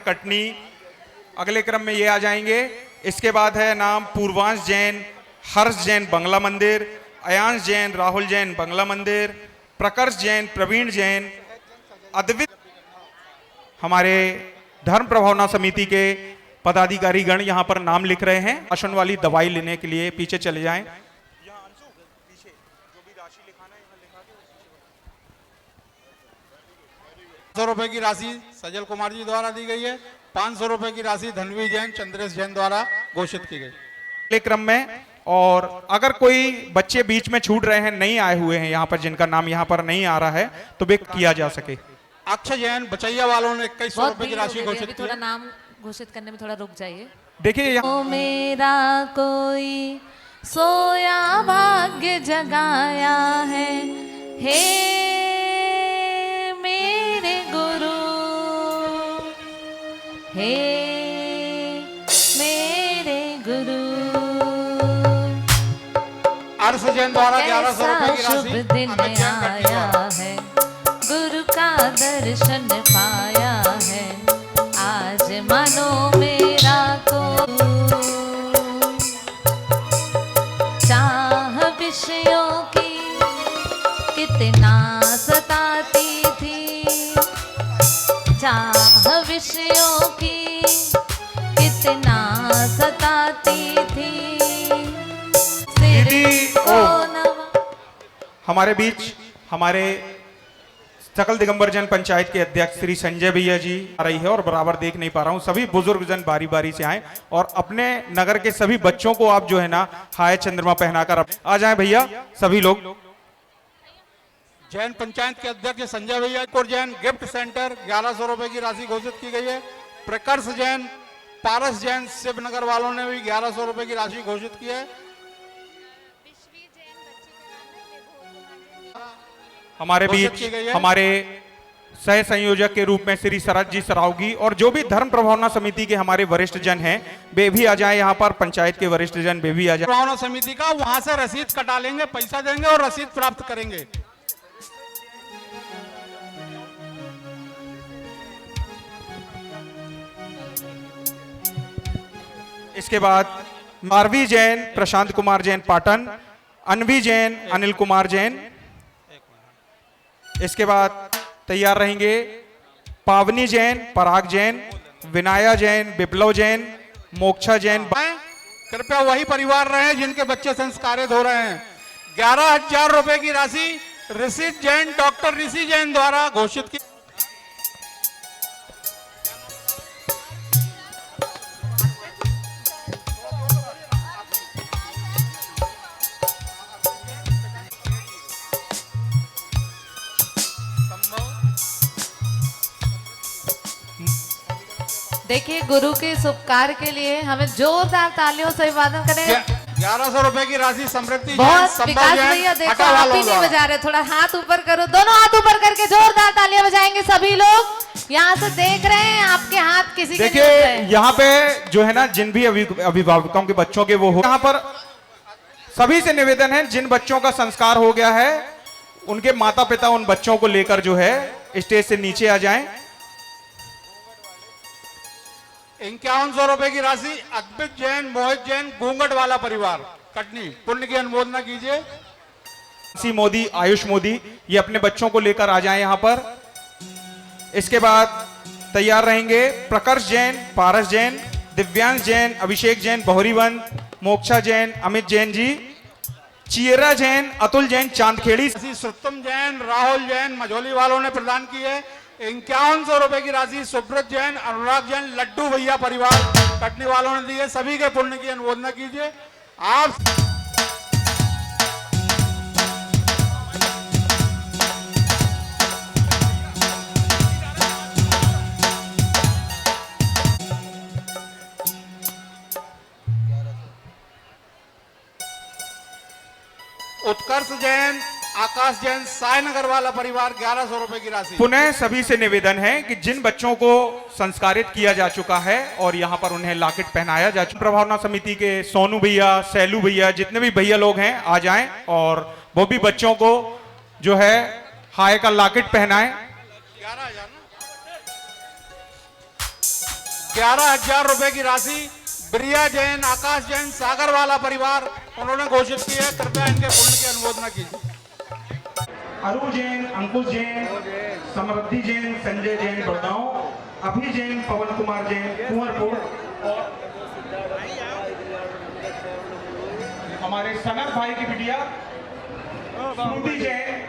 कटनी अगले क्रम में ये आ जाएंगे। इसके बाद है नाम पूर्वांश जैन, हर्ष जैन बंगला मंदिर, अयांश जैन, राहुल जैन बंगला मंदिर, प्रकर्ष जैन, प्रवीण जैन, अद्वित। हमारे धर्म प्रभावना समिति के पदाधिकारी गण यहां पर नाम लिख रहे हैं। राशन वाली दवाई लेने के लिए पीछे चले जाएं। 500 रुपए की राशि सजल कुमार जी द्वारा दी गई है। 500 रुपए की राशि धनवी जैन, चंद्रेश जैन द्वारा घोषित की गई। अगले क्रम में, और अगर कोई बच्चे बीच में छूट रहे हैं, नहीं आए हुए हैं यहाँ पर, जिनका नाम यहाँ पर नहीं आ रहा है, तो वे किया जा सके। अक्षय जैन बचैया वालों ने 2100 रुपए की राशि घोषित की। थोड़ा नाम घोषित करने में थोड़ा रुक जाइए। देखिए ओ मेरा कोई सोया भाग्य जगाया है, हे मेरे गुरु, हे मेरे गुरु। अर्श जैन द्वारा 1100 रुपए की राशि। शुभ दिन आया है, गुरु का दर्शन पाया है, आज मानो मेरा को चाह विषयों की कितना सताती थी, चाह विषयों की कितना सताती थी। हमारे बीच हमारे सकल दिगंबर जन पंचायत के अध्यक्ष श्री संजय भैया जी आ रही है, और बराबर देख नहीं पा रहा हूं। सभी बुजुर्ग जन बारी बारी से आए और अपने नगर के सभी बच्चों को आप जो है ना हाय चंद्रमा पहनाकर आ जाएं भैया सभी लोग। जैन पंचायत के अध्यक्ष संजय भैया को जैन गिफ्ट सेंटर 1100 रुपए की राशि घोषित की गई है। प्रकर्ष जैन, पारस जैन शिवनगर वालों ने भी 1100 रुपए की राशि घोषित की है। हमारे बीच हमारे सह संयोजक के रूप में श्री शरद जी सरावगी, और जो भी धर्म प्रभावना समिति के हमारे वरिष्ठ जन हैं वे भी आ जाएं। यहाँ पर पंचायत के वरिष्ठ जन वे भी आ जाएं। प्रभावना समिति का वहां से रसीद कटा लेंगे, पैसा देंगे और रसीद प्राप्त करेंगे। इसके बाद मारवी जैन, प्रशांत कुमार जैन पाटन, अनवी जैन, अनिल कुमार जैन। इसके बाद तैयार रहेंगे पावनी जैन, पराग जैन, विनाया जैन, विप्लव जैन, मोक्षा जैन। कृपया वही परिवार रहे जिनके बच्चे संस्कारित हो रहे हैं। 11,000 रुपए की राशि ऋषि जैन, डॉक्टर ऋषि जैन द्वारा घोषित की। देखिए गुरु के शुभ कार्य के लिए हमें जोरदार तालियों से अभिवादन करें। 1100 रुपए की राशि समृद्धि जैन, बहुत संभव विकास जैन, भैया देखो हटा आप वालों ही नहीं द्वारा। बजा रहे, थोड़ा हाथ ऊपर करो, दोनों हाथ ऊपर करके जोरदार तालियां बजाएंगे सभी लोग। यहाँ से देख रहे हैं आपके हाथ किसी के नहीं देखिए उठ रहे। यहाँ पे जो है ना, जिन भी अभिभावकों के बच्चों के वो हो, यहाँ पर सभी से निवेदन है, जिन बच्चों का संस्कार हो गया है उनके माता पिता उन बच्चों को लेकर जो है स्टेज से नीचे आ जाएं। 5100 रुपए की राशि अद्भुत जैन, मोहित जैन, घूंघट वाला परिवार कटनी, पुण्य की अनुमोदना कीजिए। सी मोदी, आयुष मोदी, ये अपने बच्चों को लेकर आ जाएं यहाँ पर। इसके बाद तैयार रहेंगे प्रकर्ष जैन, पारस जैन, दिव्यांश जैन, अभिषेक जैन, बहुरीवंत, मोक्षा जैन, अमित जैन जी, चियरा जैन, अतुल जैन, चांदखेड़ी। राशि सुत्तम जैन, राहुल जैन, मझोली वालों ने प्रदान की है। 5100 रुपए की राशि सुब्रत जैन, अनुराग जैन, लड्डू भैया परिवार कटनी वालों ने दी है। सभी के पुण्य की अनुमोदना कीजिए। आप उत्कर्ष जैन, आकाश जैन, सायनगर वाला परिवार 1100 रुपए की राशि। पुनः सभी से निवेदन है कि जिन बच्चों को संस्कारित किया जा चुका है और यहाँ पर उन्हें लॉकेट पहनाया जा चुका, प्रभावना समिति के सोनू भैया, सैलू भैया, जितने भी भैया लोग हैं आ जाएं और वो भी बच्चों को जो है हाय का लॉकेट पहनाएं। 11,000 रुपए की राशि प्रिया जैन, आकाश जैन, सागर वाला परिवार उन्होंने घोषित की है। कृपया इनके पुण्य की अनुमोदना कीजिए। अरु जैन, अंकुश जैन, समृद्धि जैन, संजय जैन बड़गांव, अभि जैन, पवन कुमार जैन कुंवरपुर, और हमारे सनत भाई की बिटिया श्रुति जैन,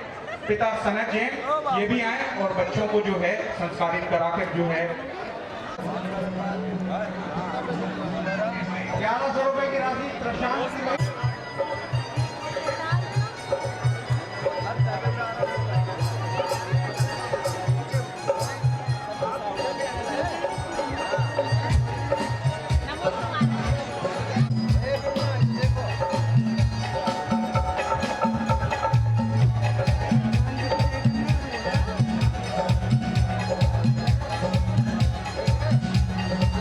पिता सनत जैन, ये भी आए और बच्चों को जो है संस्कारित कराकर जो है 1100 रुपए की राशि प्रशांत सिंह।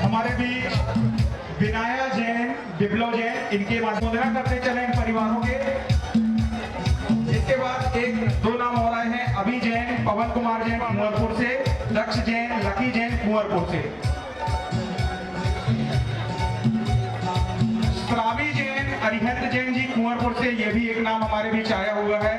हमारे बीच विनाया जैन, बिप्लो जैन, इनके माध्यम करते चले इन परिवारों के। इसके बाद एक दो नाम हो रहे हैं, अभि जैन, पवन कुमार जैन कुंवरपुर से, लक्ष्य जैन, लकी जैन कुंवरपुर से, श्रावी जैन, अरिहंत जैन जी कुंवरपुर से, ये भी एक नाम हमारे बीच आया हुआ है।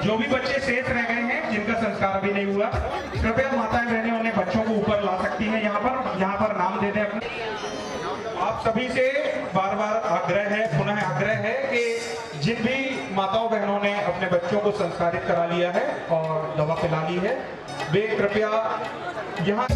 जो भी बच्चे शेष रह गए हैं जिनका संस्कार अभी नहीं हुआ, कृपया माताएं बहनें उन्हें बच्चों को ऊपर ला सकती हैं। यहाँ पर नाम दे दें अपने। आप सभी से बार बार आग्रह है, पुनः आग्रह है कि जिन भी माताओं बहनों ने अपने बच्चों को संस्कारित करा लिया है और दवा पिला ली है, वे कृपया यहाँ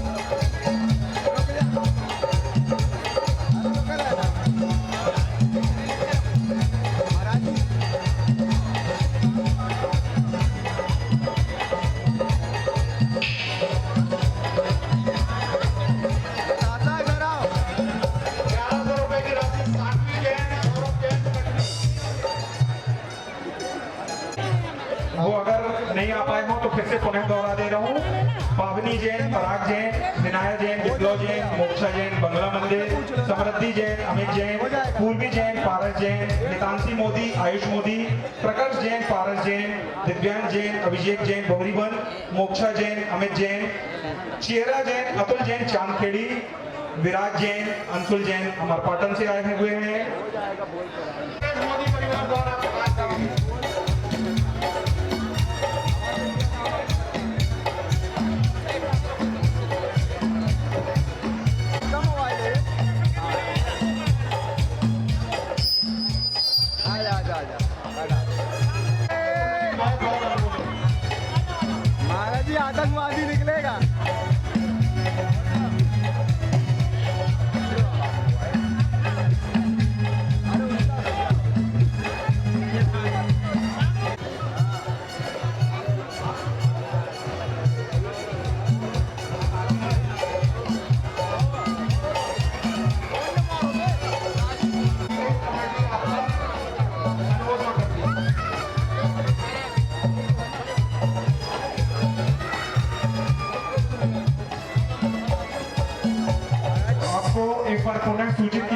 वो अगर नहीं आ पाए हो तो फिर से पुनः दोहरा दे रहा हूँ। पावनी जैन, पराग जैन, विनाया जैन, विप्लव जैन, मोक्षा जैन, बंगला मंदिर, समृद्धि जैन, अमित जैन, पूर्वी जैन, पारस जैन, नितांशी मोदी, आयुष मोदी, प्रकर्ष जैन, पारस जैन, दिव्यांश जैन, अभिषेक जैन, बहुरीवंत, मोक्षा जैन, अमित जैन, चियरा जैन, अतुल जैन, चांदखेड़ी, विराज जैन, अंशुल जैन हमारे पाटन से आए हुए हैं। मोदी परिवार द्वारा महाराज जी आतंकवादी निकलेगा।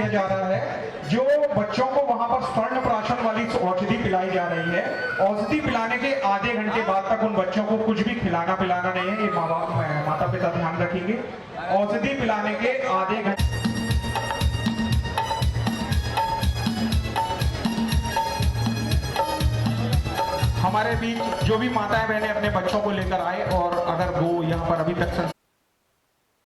किया जा रहा है। जो बच्चों को वहां पर स्वर्ण प्राशन वाली औषधि पिलाई जा रही है, औषधि पिलाने के आधे घंटे बाद तक उन बच्चों को कुछ भी खिलाना पिलाना नहीं है। ये माता पिता ध्यान रखेंगे। औषधि पिलाने के आधे घंटे हमारे बीच जो भी माताएं बहनें अपने बच्चों को लेकर आए और अगर वो यहाँ पर अभी तक